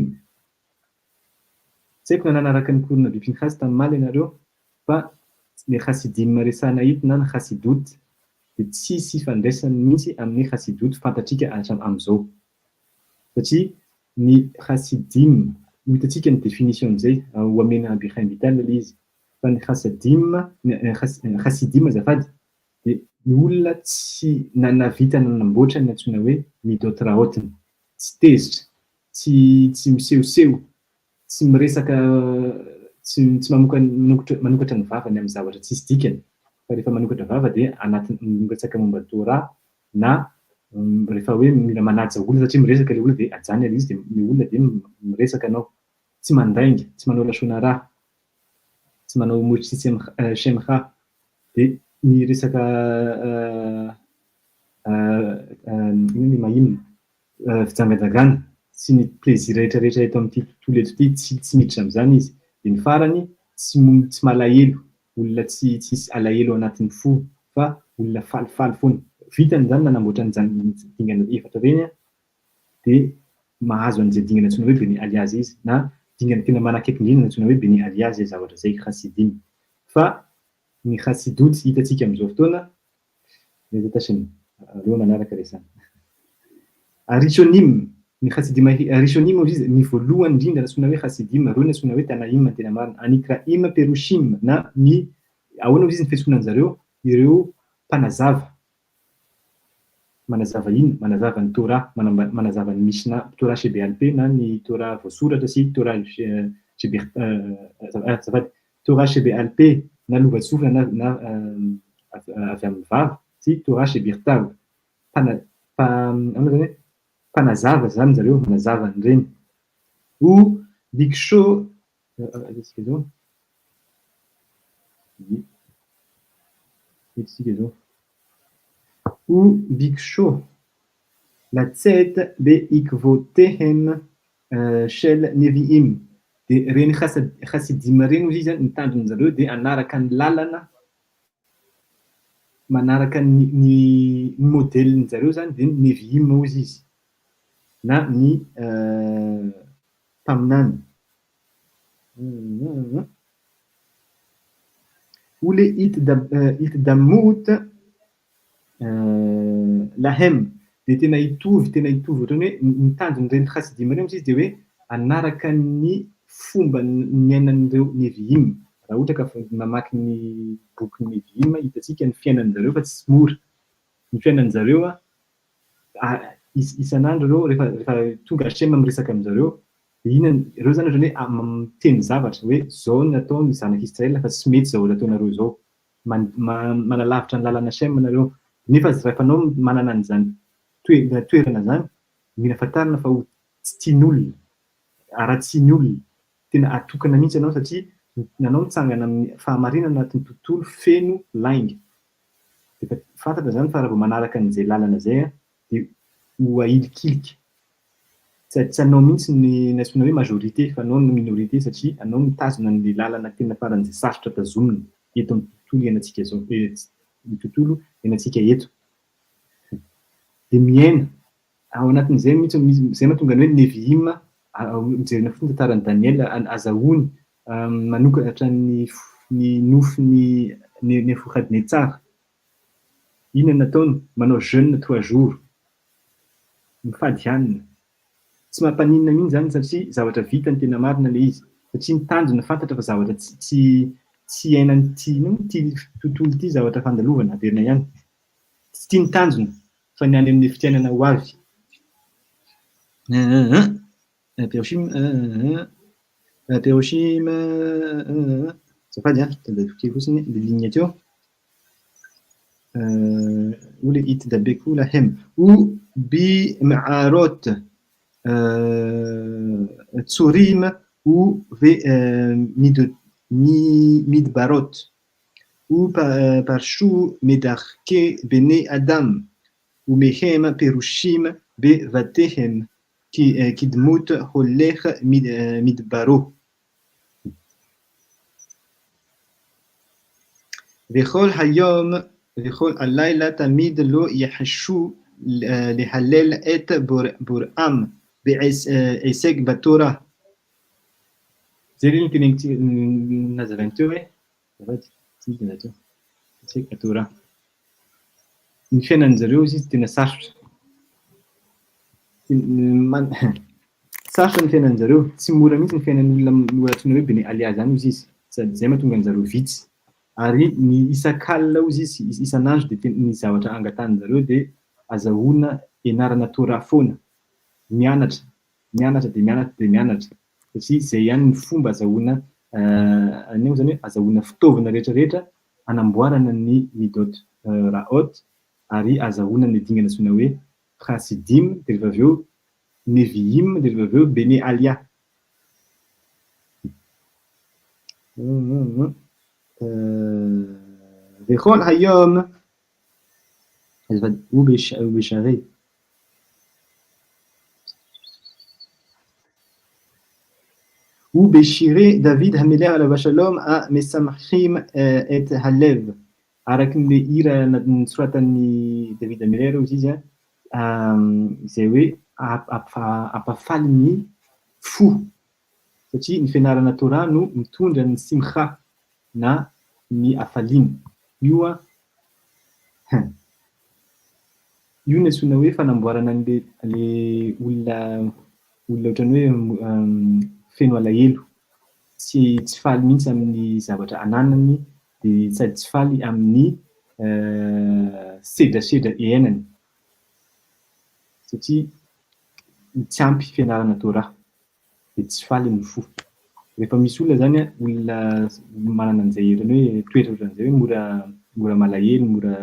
tsy haiko na nanaraka ny korona Bipinhas tamin'ny maly ianareo fa le Hasidim resana hita na Hasidut dia tsisy fandraisany mihitsy amin'ny Hasidut fantatsika amin'izao. Satria ny Hasidim, hitantsika ny définition zay ho amena Birhaim Vital ilay izy. Fa ny Hasidim azafady dia ny olona tsy navita nanamboatra ny antsoina hoe midot raotiny, tsy tezitra, tsy misehoseho, tsy miresaka, tsy manokatra ny vavany amin'ny zavatra tsisy dikany. Fa rehefa manokatra vava dia anatin'ny miresaka momba Torah na rehefa hoe mila manaja olona satria miresaka ilay olona dia ajany ilay izy dia ny olona dia miresaka anao, tsy mandainga, tsy manao lasonara, tsy manao motsy shemcha. Dia ny resaka ny mahimna fijangajangana sy ny plaisir rehetrarehetra eto amin'ity tontolo eto ity tsy miditra amin'izany izy. Dia ny farany tsy malahelo, olona tsy alahelo anatin'ny fo fa olona falifaly foana. Vitany zany nanamboatra an'izany dingana efatra ireny dia mahazo an'izay dingana antsoina hoe Beni Alias izy, na dingana tena manakaiky indrindra antsoina hoe Beni Alias zay zavatra zay Hasidim. Fa ny Hasidut hitantsika amin'izao fotoana mety tasiny aleo manaraka resana. Rishonim, ny Hasidim Rishonim izy ny voalohany indrindra antsoina hoe Hasidim, reo ny antsoina hoe Tanaim tena marina, Anikraim Perushim na ny ahoana izy ny fiantsoana zareo, ireo mpanazava. Manazava ino? Manazava ny Torah, manazava ny Mishnah, Torah Shebealpe na ny Torah voasoratra sy Torah Torah Shebealpe na lovatsofina na avy amin'ny vava sy Torah Shebirtav. Mpanazava zany zareo, manazava an'ireny. O Biksho ou Biksho la'tzet be'ikvotehem shel nevi'im. Dia reny Hasidim reny izy ny tandrony zareo dia anaraka ny lalana, manaraka ny modelin zareo zany dia nevi'im ozy izy na ny mpaminany. Ule itdamut lahem dia tena hitovy ohatrany hoe ny tanjony reny Hasidim reny izy dia hoe anaraka ny fomba niainan'ireo nevi'im. Raha ohatra ka mamaky ny boky nevi'im hitantsika ny fiainan'zareo fa tsy mora. Ny fiainan'zareo isan'andro reo rehefa tonga Hashem miresaka amin'zareo dia inona reo zany ohatrany hoe miteny zavatra hoe zao ny atao ny zanak'Israël fa tsy mety zao ataonareo zao, manalavitra ny lalana Hashem nareo. Nefa rehefa anao manana an'izany toerana zany, mila fantarina fa tsy tian'olona, aratsiany olona, tena atokana mihitsy anao satria nanao mitsangana amin'ny fahamarinana anatin'ny tontolo feno lainga. Efa fantatra zany fa raha vao manaraka an'izay lalana zay dia ho ahilikilika. Tsy anao mihitsy ny antsoina hoe majorité fa anao ny minorité satria anao mitazona ny lalana tena faran'izay sarotra tazomina eto amin'ny tontolo iainantsika zao, ny tontolo iainantsika eto. Dia miaina ao anatin'izay mihitsy izay mahatonga ny hoe nevi'im mijerena fotsiny tantaran'i Daniel azahoany manokatra ny nofiny Nebukadnetsar. Inona nataony? Manao jeûne 3 jours, mifady hanina. Tsy mampaninona mihitsy zany satria zavatra vitany tena marina ilay izy. Satria ny tanjona fantatra fa zavatra tsy iainan'ity tontolo ity zavatra fandalovana averina ihany. Tsy tia ny tanjona fa ny any amin'ny fitianana ho avy. Peroshim azafady tadaviko fotsiny le ligne teo. Ule itdabeku lahem ou bi ma'arot tsurim ou midbarot ou parshu medarke bene adam ou mehem perushim be vatehem kidmut holech midbaro. Vechol hayom vechol alayla tamid lo yahshu lehalel et boram be'eseg batorah. Zay ny teny nazavainy teo hoe Tsika zao. Tsika atao raha. Ny fiainan'jareo izy tena sarotra. Sarotra ny fiainan'jareo, tsy mora mihitsy ny fiainan'olona antsoina hoe beny alia zany ozy izy, sady zay mahatonga an'jareo vitsy. Ary ny isan-kalina ozy izy, isan'andro dia ny zavatra angatan'jareo dia azahoana ianarana Torah foana. Mianatra dia mianatra dia mianatra. Satria izay ihany ny fomba azahoana zany hoe azahoana fitaovana rehetrarehetra anamboarana ny midot raot ary azahoana ny dingana antsoina hoe chasidim dia rehefa avy eo neviim dia rehefa avy eo bene alia. Vechol hayom ubesharei. Ou Béchiré, David Hameler à la Vachalom à Mesamachim et Halev. Arakinle ira nsoratan'ny David Hameler ozy izy izay hoe ampafaly ny fo. Satria ny fianarana Torah no mitondra ny simcha na ny hafaliana. Io ny antsoina hoe fanamboarana an'le olona ohatrany hoe feno alahelo, tsy faly mihitsy amin'ny zavatra ananany dia sady tsy faly amin'ny sedrasedra iainany. Satria tsy ampy fianarana Torah dia tsy faly amin'ny fo. Rehefa misy olona zany olona manana an'izay hoe toetra ohatran'izay hoe mora malahelo, mora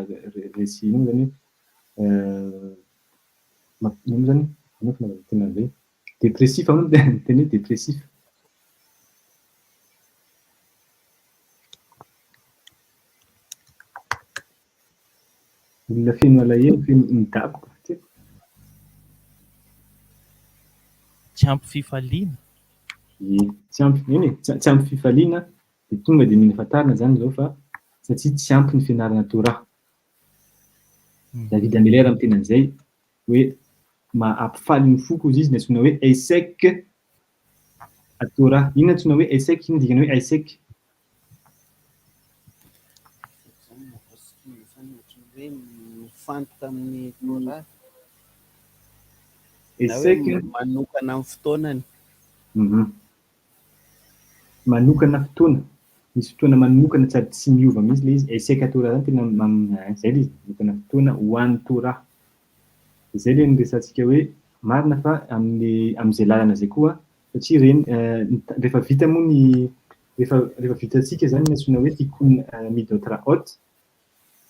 resy zany zany tena hoe dépressif tena hoe dépressif. Olona feno alahelo, feno midaboka. Tsy ampy fifaliana. Tsy ampy fifaliana dia tonga dia mila fantarina zany zao fa satria tsy ampy ny fianarana Torah. David Hameler amin'ny tena an'izay hoe mampifaly ny foko izy ny antsoina hoe échec à Torah. Inona antsoina hoe échec? Inona dikany hoe échec? Mifantoka amin'ny Torah. Échec manokana amin'ny fotoanany. Manokana fotoana. Misy fotoana manokana sady tsy miova mihitsy ilay izy. Échec à Torah zany tena zay ilay izy, manokana fotoana ho an'ny Torah. Izay ilay niresantsika hoe marina fa amin'izay lalana izay koa satria reny rehefa vita moa ny rehefa vitantsika zany ny antsoina hoe tikun midot raot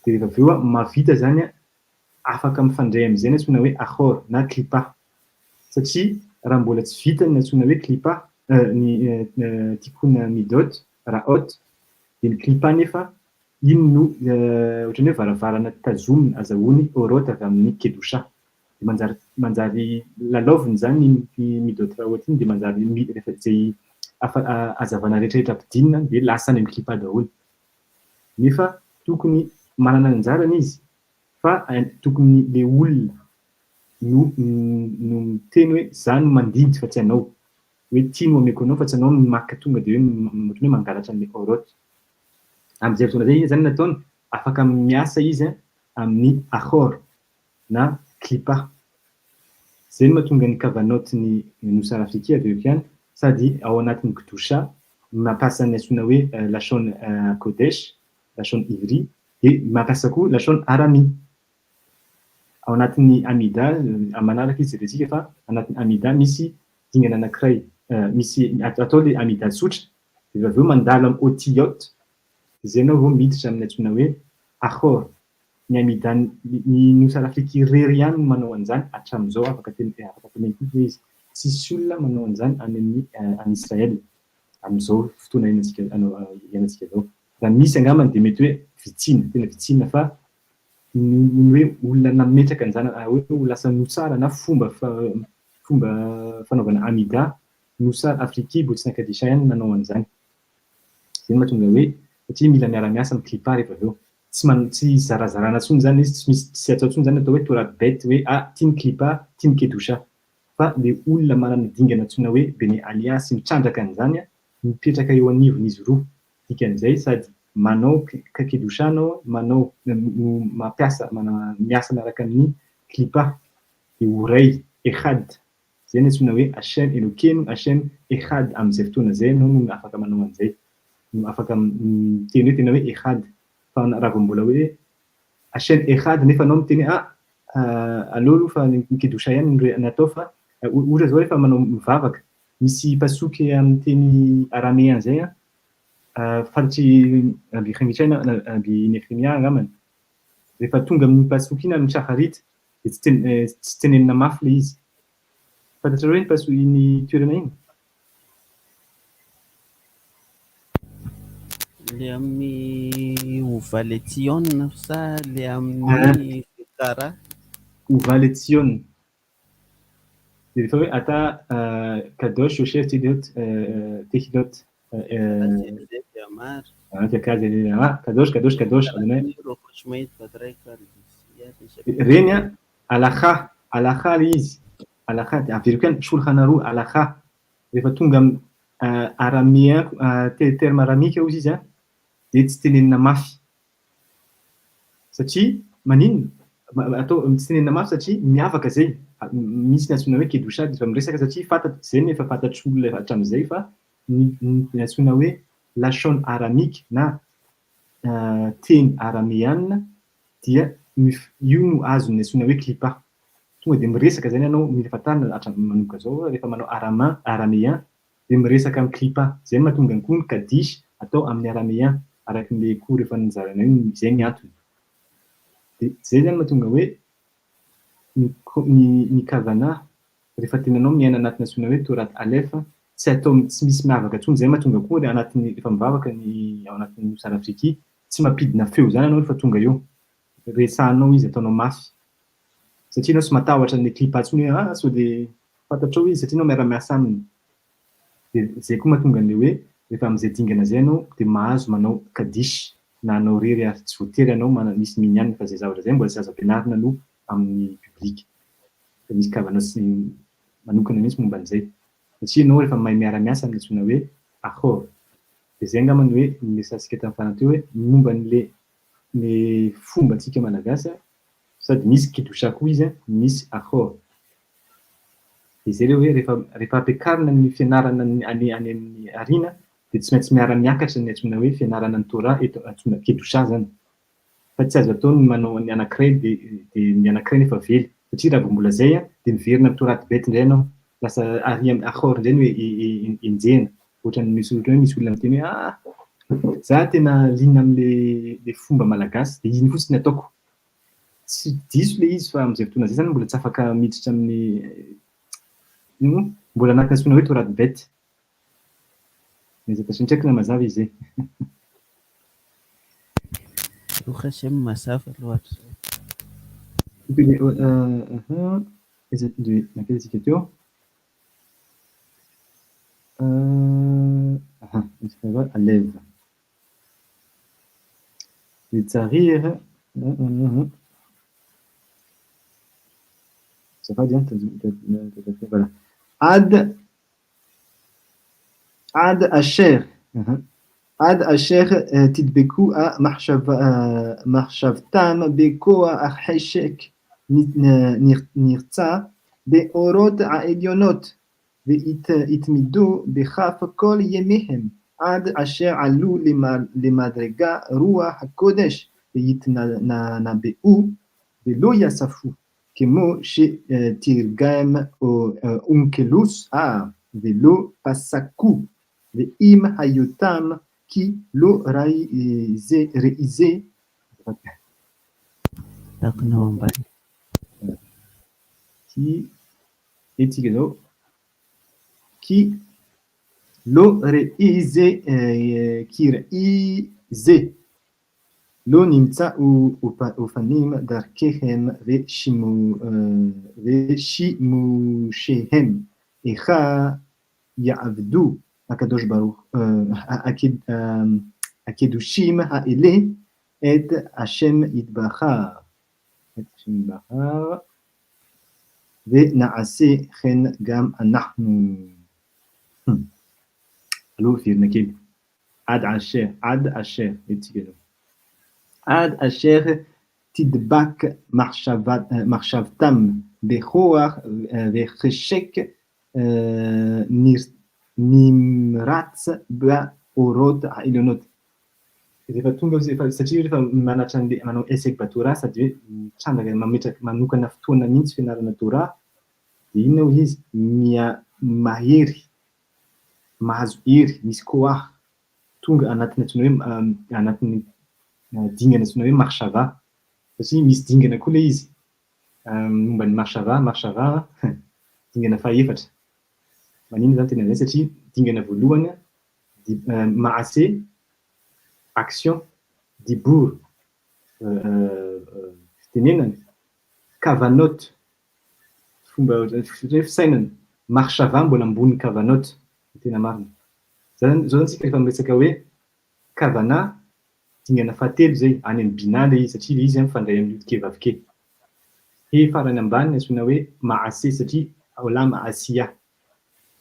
dia rehefa avy eo mahavita zany afaka mifandray amin'izay ny antsoina hoe achor na klipa. Satria raha mbola tsy vita ny antsoina hoe klipa ny tikun midot raot dia ny klipa nefa iny no ohatran'ny hoe varavarana tazomina azahoany orot avy amin'ny kedusha. Manjary lalaoviny zany ny midot raot iny dia manjary rehefa izay azavana rehetrarehetra ampidinina dia lasa any amin'ny klipa daholo. Nefa tokony manana anjarany izy fa tokony le olona no miteny hoe zany no mandidy fa tsy anao. Hoe tia no ameko anao fa tsy anao no maka tonga dia hoe mangalatra an'ilay orot. Amin'izay fotoana izay zany nataony afaka miasa izy amin'ny achor na klipa. Izay no mahatonga ny kavanaotin'ny nosara afriky avy eo ihany sady ao anatin'ny kedusha mampiasa ny antsoina hoe lashon kodesh, lashon ivry dia mampiasa koa lashon arami. Ao anatin'ny amida manaraka izy resika fa anatin'ny amida misy dingana anankiray misy atao ilay amida tsotra dia avy eo mandalo amin'ny otiyot izay ianao vao miditra amin'ny antsoina hoe achor. Ny amida ny nosara afriky irery ihany no manao an'izany hatramin'izao afaka teneniko hoe izy tsisy olona manao an'izany any Israel amin'izao fotoana iainantsika zao. Raha misy angambany dia mety hoe vitsina, tena vitsina fa ny hoe olona nametraka an'izany hoe ho lasa nosara na fomba fanaovana amida nosara afriky botsina kadisha ihany nanao an'izany. Izay no mahatonga hoe satria mila miara-miasa amin'ny klipa rehefa avy eo. Tsy zarazarana tsony zany izy, tsy atao tsony zany atao hoe Torah bête hoe tiany klipa, tiany kedusha. Fa le olona manana dingana antsoina hoe bene alia sy mitrandraka an'izany mipetraka eo anivon'izy roa. Dikan'izay sady manao kakedoshano, manao mampiasa miasa miaraka amin'ny klipa dia ho ray ehad. Zay no antsoina hoe Hashem Elokenu, Hashem ehad. Amin'izay fotoana zay ianao no afaka manao an'izay, no afaka miteny hoe tena hoe ehad. Fa raha vao mbola hoe Hashem ehad nefa anao miteny aleo aloha fa mikedosha ihany natao fa ohatra zao rehefa manao mivavaka, misy pasoky amin'ny teny araméen zay fantatry Rabbi Chemitraina, Rabbi Nehemia angambany. Rehefa tonga amin'ny pasoky iny amin'ny shacharit dia tsy tenenina mafy le izy. Fantatrareo hoe pasoky iny toerana iny? Le amin'ny Ovaly Tzion sa le amin'ny Fikara? Ovaly Tzion. Dia rehefa hoe ata kadosh Yosef Tehilot kadosh kadosh kadosh reny alacha le izy, alacha dia averiko ihany Shulchan Aruch alacha. Rehefa tonga araméen terme aramika hozy izy dia tsy tenenina mafy satria maninona atao tsy tenenina mafy satria miavaka zay. Misy ny antsoina hoe kedosha dia efa miresaka satria zay no efa fantatry olona hatramin'izay fa ny antsoina hoe lashon aramika na teny araméenne dia io no azony antsoina hoe klipa. Tonga dia miresaka zany ianao mila fantarina hatramin'ny manoka zao rehefa manao araméen dia miresaka amin'ny klipa. Zay no mahatonga ny koa ny kadish atao amin'ny araméen araka ny cours efa nizarana io, zay ny antony. Dia zay zany mahatonga hoe ny kavana rehefa tena anao miaina anatina antsoina hoe Torat Aleph tsy misy miavaka intsony. Zay mahatonga koa anatin'ny rehefa mivavaka ao anatin'ny sary Afriky tsy mampidina feo zany anao rehefa tonga eo, resahanao izy ataonao mafy satria anao tsy matahotra ny klipa intsony hoe sao dia fantatrao izy satria anao miara-miasa aminy. Dia zay koa mahatonga an'ilay hoe rehefa amin'izay dingana zay anao dia mahazo manao kadish na anao rery ary tsy voatery anao misy minyan fa zay zavatra zay mbola tsy azo ampianarina aloha amin'ny publika. Misy kavana sy manokana mihitsy momba an'izay satria ianao rehefa mahay miara-miasa ny antsoina hoe achor. Dia zay angambany hoe niresansika tamin'ny farany teo hoe momba ny fombantsika malagasy sady misy kedosha koa izy misy achor. Dia zay hoe rehefa ampiakarina ny fianarana any amin'ny arina dia tsy maintsy miara-miakatra ny antsoina hoe fianarana ny Torah antsoina kedosha zany. Fa tsy azo atao ny manao ny anankiray dia ny anankiray nefa vely satria raha vao mbola zay dia miverina amin'ny Torat Bet indray ianao, lasa ary amin'ny achor indray no hoe enjehana. Ohatran'ny misy olona miteny hoe za tena liana amin'le fomba malagasy dia iny fotsiny ataoko. Tsy diso le izy fa amin'izay fotoana zay zany mbola tsy afaka miditra amin'ny mbola anaty antsoina hoe Torat Bet. Mezaka sintraika na mazava izy zay. Hashem mazava loatra. Naquelle étiquette à lève. Les tsarir. Ça va bien, voilà. Ad Asher. Ad Asher Tidbeku a Marshavtam Bekoa Acheshek Nirtza Beorot Aelionot Itmidu Bechaf Kol Yemehem Ad Asher Alu Lemadrega Rua Hakodesh Beitnabeu Belo Yasafu Kemo She Tirgaem Unkelus Velo Pasaku Veim Hayotam qui lo réisé qui étiqueto qui lo réisé qui réisé lo nimtsa ufanim darkehem ve shimushehem echa ya'avdu הקדוש ברוך, הקדושים האלה את השם יתבחר, ונעשה כן גם אנחנו. אלו פיר נקיל. عاد عشير يتيجلو عاد عشير تدبك محشفتم بخور بخشك نمرات بأورود عيلونوت rehefa tonga efa satria rehefa manatra an'le manao essai batora sady hoe mitrandraka mametraka manokana fotoana mihitsy fianarana Torah de inona ho izy mahery mahazo hery misy koa tonga anatin'ny antsoina hoe anatin'ny dingana antsoina hoe marshava satria misy dingana koa le izy momba ny marshava dingana fahaefatra manino zany tena zay satria dingana voalohany maase action dibur fitenenana kavanot fomba fisainana marshava mbola ambony kavanot tena marina zao zany sika rehefa miresaka hoe kavana dingana fahatelo zay any amin'ny bina le izy satria le izy mifandray amin'ny odikevavike farany ambany antsoina hoe maase satria olama asia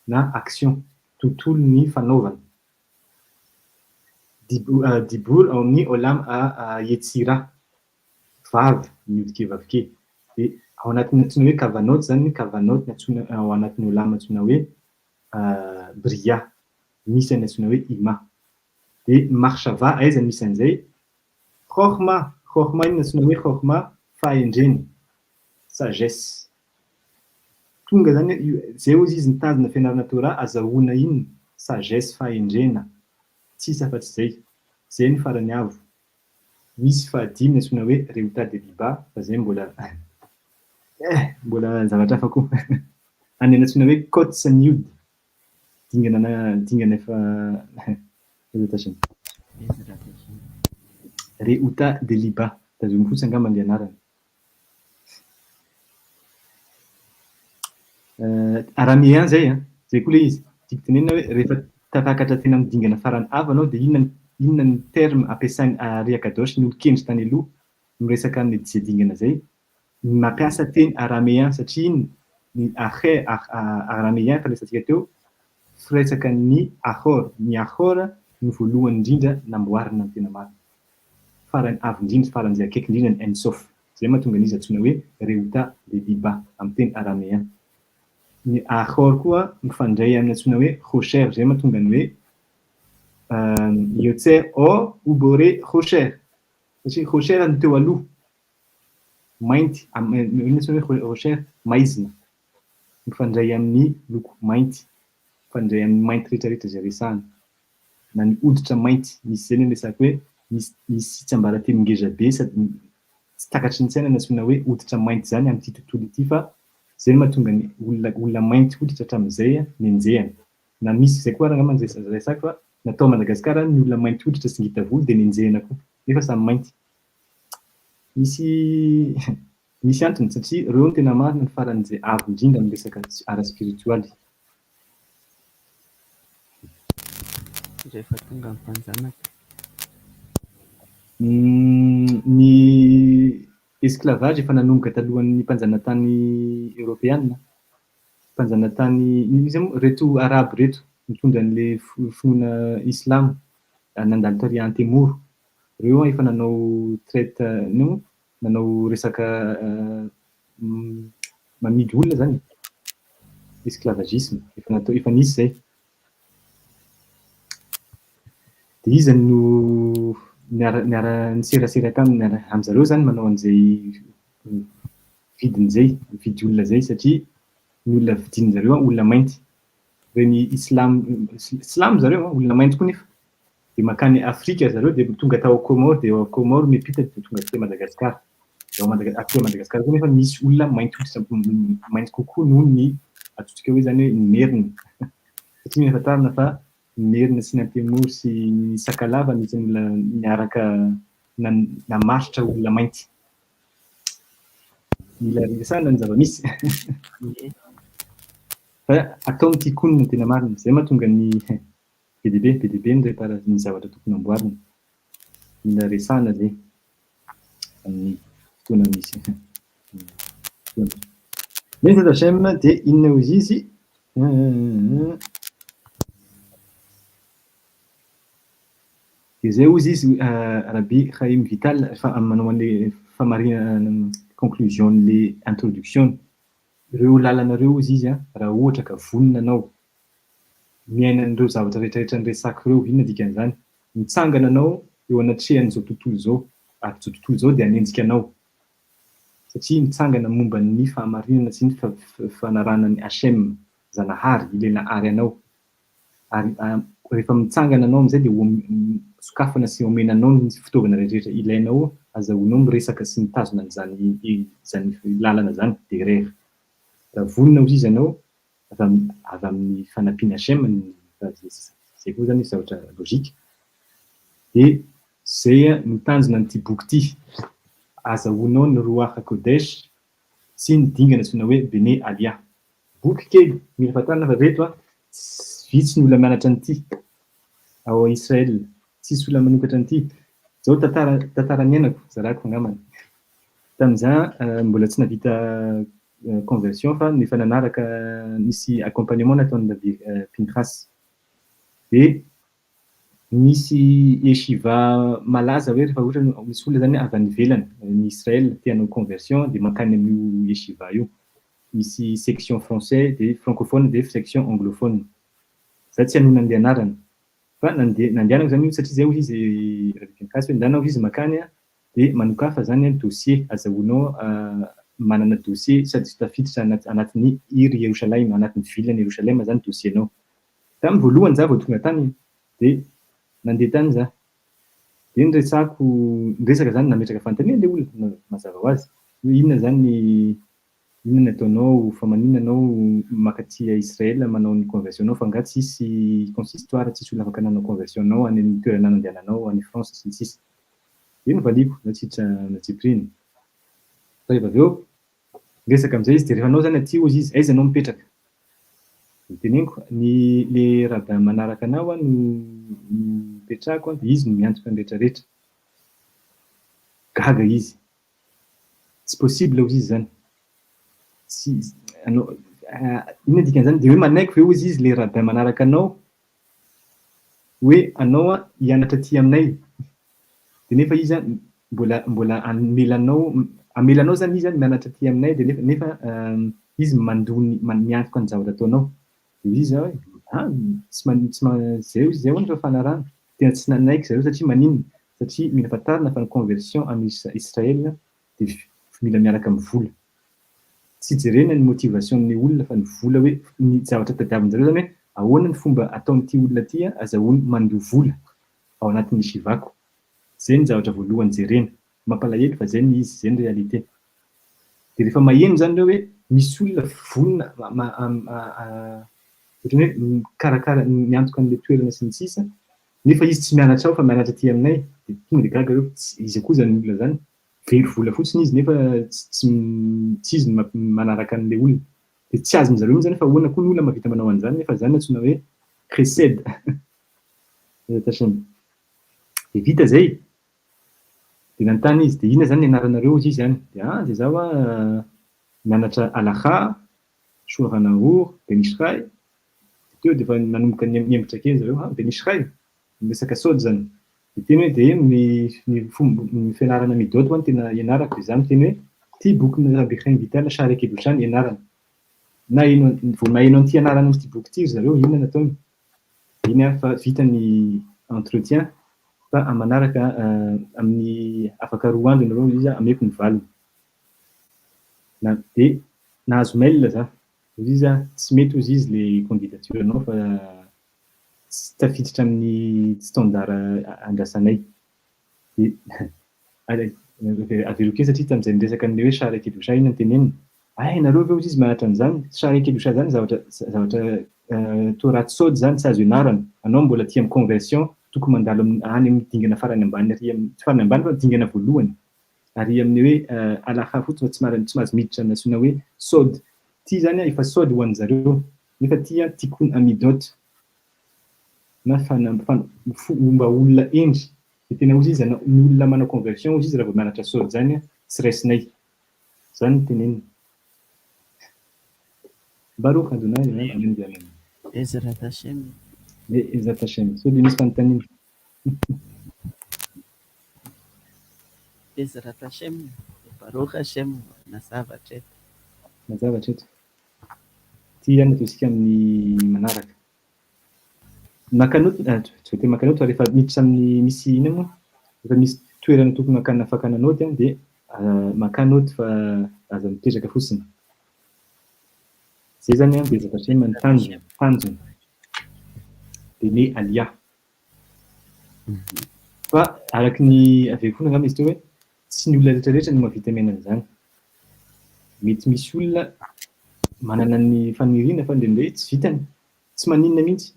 na action tontolo ny fanaovana dibur ao amin'ny olam yetsira vavy ny odikevavike de ao anatin'ny antsoina hoe kavanot zany kavanot antsoina ao anatin'ny olam antsoina hoe bria misy ny antsoina hoe ima de marshava aiza misy an'izay chorma iny antsoina hoe chorma fahendreny sagesse tonga zany zay ozy izy nitazona fianarana Torah azahoana iny sagesse fahendrena tsisy afa-tsy zay ny farany avo misy fahadimy antsoina hoe reota de liba fa zay mbola zavatra hafa koa any antsoina hoe kots niud dingana efa reota de liba tazominy fotsy angamba le anarany araméen zay zay koa le izy tiako tenenina hoe rehefa tafakatra tena midingana farany avo anao de inona ny terme ampiasainy Ariakadosh ny olo-kendry tany aloha miresaka amin'ny dingana zay mampiasa teny araméen satria iny ny araméen falesantsika teo firesaka ny ahor ny voalohany indrindra namboarina ny tena marina farany avo indrindra farany zay akaiky indrindra ny ensof zay mahatonga an'izy antsoina hoe reota de liba amin'ny teny araméen ny ahor koa mifandray amin'ny antsoina hoe rocher zay mahatonga ny hoe yotser o ubore rocher satria rocher ny teo aloha mainty ino antsoina hoe rocher maizina mifandray amin'ny loko mainty mifandray amin'ny mainty rehetrarehetra zay resahana na ny hoditra mainty misy zay ny resaka hoe misy tsiambarateny ngeza be sady tsy takatry ny tsaina ny antsoina hoe hoditra mainty zany amin'ity tontolo ity fa zay no mahatonga ny olona mainty hoditra hatramin'izay nenjehana na misy zay koa raha angamba resaka fa natao Madagasikara ny olona mainty hoditra sy ngita volo de nenjehana koa nefa samy mainty misy antony satria reo no tena marina ny faran'izay avo indrindra amin'ny resaka ara spiritualy rehefa tonga amin'ny mpanjanaka ny esclavage efa nanomboka talohan'ny mpanjanatany européenne mpanjanatany izy reto arabo reto mitondra an'le finoana islam nandalo tary Antemoro reo efa nanao traite nanao resaka mamidy olona zany esclavagisme efa nisy zay de izy no niseraseraka amin'izareo zany manao an'izay vidin'izay mividy olona zay satria ny olona vidiny zareo olona mainty reny islam zareo olona mainty koa nefa de makany Afrika zareo de tonga tao Comore de ao Comore miampita de tonga aty Madagasikara aty Madagasikara koa nefa misy olona mainty hoditra mainty kokoa noho ny atsotsika hoe zany hoe merina satria efa tarina fa merina sy Antemoro sy Sakalava misy olona niaraka namaritra olona mainty mila resahana ny zava-misy fa atao amin'ity konina tena marina zay mahatonga ny PDB ny zavatra tokony amboarina mila resahana zay amin'ny fotoana misy Bezat Hashem de inona hozy izy dia zay ozy izy rahabe Chaim Vital manao an'le famarinana conclusion-n'le introduction. Ireo lalanareo izy izy raha ohatra ka vonona anao miaina an'ireo zavatra rehetrarehetra niresaka ireo, inona dikan'izany? Mitsangana anao eo anatrehan'izao tontolo izao, ary izao tontolo izao dia hanenjika anao. Satria mitsangana momba ny fahamarinana sy ny fanarahana ny Hashem, Zanahary, ilay nahary anao. Ary rehefa mitsangana anao amin'izay dia sokafana sy omena anao ny fitaovana rehetrarehetra ilainao azahoanao miresaka sy mitazona izany lalana zany derrière. Raha vonona ozy izy ianao avy amin'ny fanampiana Hashem, zay koa zany zavatra logika. Dia zay mitanjona an'ity boky ity, azahoanao ny Ruach HaKodesh sy ny dingana antsoina hoe Bene Alia. Boky kely, mila fantarina fa reto vitsy ny olona mianatra an'ity ao Israel, tsisy olona manokatra an'ity. Zao tantara niainako, zarako angambany. Tamin'izaho mbola tsy navita conversion fa nefa nanaraka nisy accompagnement nataon'ny Pinchas. Dia misy yeshiva malaza hoe rehefa ohatra misy olona zany avy any ivelany ny Israel te hanao conversion dia mankany amin'io yeshiva io. Misy section français dia francophone dia section anglophone. Za tsy hanona an'ilay anarana. Fa nandehanako zany io satria zay hoy izy Pinchas hoe ndehanao izy makany dia manokafa zany dossier azahoanao manana dossier sady tafiditra anatin'ny iry Jerusalem, anatin'ny vilany Jerusalem zany dossier-nao. Tamin'ny voalohany za vao tonga tany dia nandeha tany za. Dia niresaka zany nametraka fanontaniana ilay olona mazava ho azy. Hoe inona zany inona nataonao fa maninona anao makaty Israel manao ny conversion-nao fa nga tsisy consistoire, tsisy olona afaka nanao conversion-nao any amin'ny toerana nandehananao any France sy ny sisa. Dia novaliko natsipriny. Fa rehefa avy eo resaka amin'izay izy dia rehefa anao zany aty ozy izy aiza anao mipetraka? Teneniko le rabbin manaraka anao no mipetrahako dia izy no miantoka ny rehetrarehetra. Gaga izy. Tsy possible ozy izy zany. Inona dikan'izany dia hoe manaiky ve ozy izy le rabbin manaraka anao hoe anao hianatra aty aminay. Dia nefa izy mbola amelanao zany izy mianatra aty aminay dia nefa izy miantoka ny zavatra ataonao. Dia izy hoe zay hono fa fanarahana. Tena tsy nanaiky zareo satria maninona? Satria mila fantarina fa ny conversion amin'ny Israel dia mila miaraka amin'ny vola. Tsy jerena ny motivation-ny olona fa ny vola hoe ny zavatra tadiavin'izareo zany hoe ahoana ny fomba ataon'ity olona ity azahoany mandoha vola ao anatin'ny yeshivako. Zay ny zavatra voalohany jerena. Mampalahelo fa zay ny izy, zay ny réalité. Dia rehefa maheno zany ireo hoe misy olona vonona ohatran'ny hoe mikarakara miantoka an'ilay toerana sy ny sisa, nefa izy tsy mianatra ao fa mianatra aty aminay, dia tonga dia gaga ireo izy koa zany olona zany. Very vola fotsiny izy nefa tsy izy manaraka an'ilay olona. Dia tsy azony zareo zany fa ahoana koa ny olona mahavita manao an'izany nefa zany antsoina hoe chesed. Dia vita zay. Dia nanontany izy dia inona zany nianaranareo ozy izy zany? Dia dia zaho mianatra Halakha, Shulchan Aruch, Ben Ishrai. Teo dia efa nanomboka niembotra kely zareo, Ben Ishrai, miresaka sôdy zany. Dia teny hoe dia ny fianarana midoty ho tena ianarako dia izany teny hoe ity boky Rabbi Chaim Vital Sha'arei Kedusha ianarana. Na vao maheno an'ity ianarana an'ity boky ity zareo inona nataony? Iny fa vita ny entretien fa manaraka amin'ny afaka 2 andro ianareo izy ameko ny valiny. Dia nahazo mail za. Izy tsy mety ozy izy le candidature anao fa tsy tafiditra amin'ny standard andrasanay. Dia averiko satria tamin'izay niresaka an'ilay hoe Sha'arei Kedusha iny teneniny. Ianareo ve ozy izy maharitra an'izany? Sha'arei Kedusha zany zavatra Torah sôdy zany tsy azo ianarana. Anao mbola aty amin'ny conversion tokony mandalo any amin'ny dingana farany ambany tsy farany ambany fa dingana voalohany. Ary amin'ny hoe Halakha fotsiny tsy mahazo miditra amin'ny antsoina hoe sôdy. Ity zany efa sôdy ho an'zareo nefa ity tikkun amidot na fomba olona endry. Dia tena ozy izy ny olona manao conversion ozy izy raha vao mianatra sôdy zany tsy raisinay. Zany teneniny. Baruch Adonai Ezrat Hashem. Ezrat Hashem. So dia misy fanontaniana. Bezarata Hashem, Baruch Hashem, mazava hatreto. Mazava hatreto. Ty ihany ataontsika amin'ny manaraka. Maka note, tsy voatery maka note fa rehefa miditra amin'ny misy ina moa, rehefa misy toerana tokony fakana naoty dia maka note fa aza mipetraka fotsiny. Zay zany Bezarata Hashem ny tanjony. Dia ny alia. Fa araky ny avekoana angamba izy teo hoe tsy ny olona rehetrarehetra no mahavita miaina an'izany. Mety misy olona manana ny faniriana fa ndraindray tsy vitany, tsy maninona mihitsy.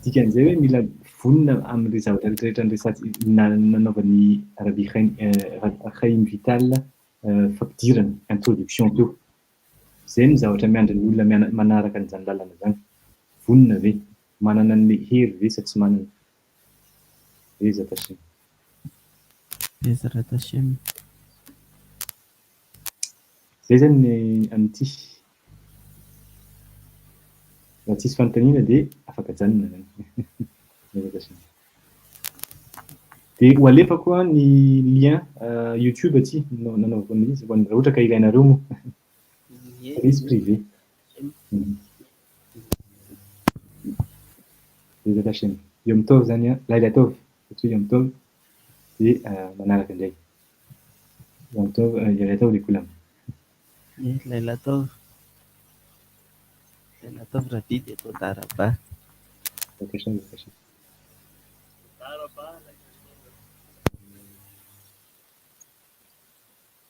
Dikan'izay hoe mila vonona amin'ilay zavatra rehetrarehetra nanaovan'ny Rabbi Chaim Vital fampidirana introduction teo. Izay ny zavatra miandry ny olona manaraka an'izany lalana izany. Vonona ve? Manana an'ilay hery ve sa tsy manana? Bezarata Hashem. Bezarata Hashem. Zay zany ny amin'ity. Raha tsisy fanontaniana dia afaka janona zany. Bezarata Hashem. Dia ho alefako ny lien YouTube aty nanaovana izy raha ohatra ka ilainareo moa. Izy privé. Bezarata Hashem. Yom Tov zany Laila Tov. Satria Yom Tov dia manaraka indray. Yom Tov, Laila Tov lekulam. Laila Tov. Laila Tov Rabbi dia Toda Rabba. Bezarata Hashem. Darabah.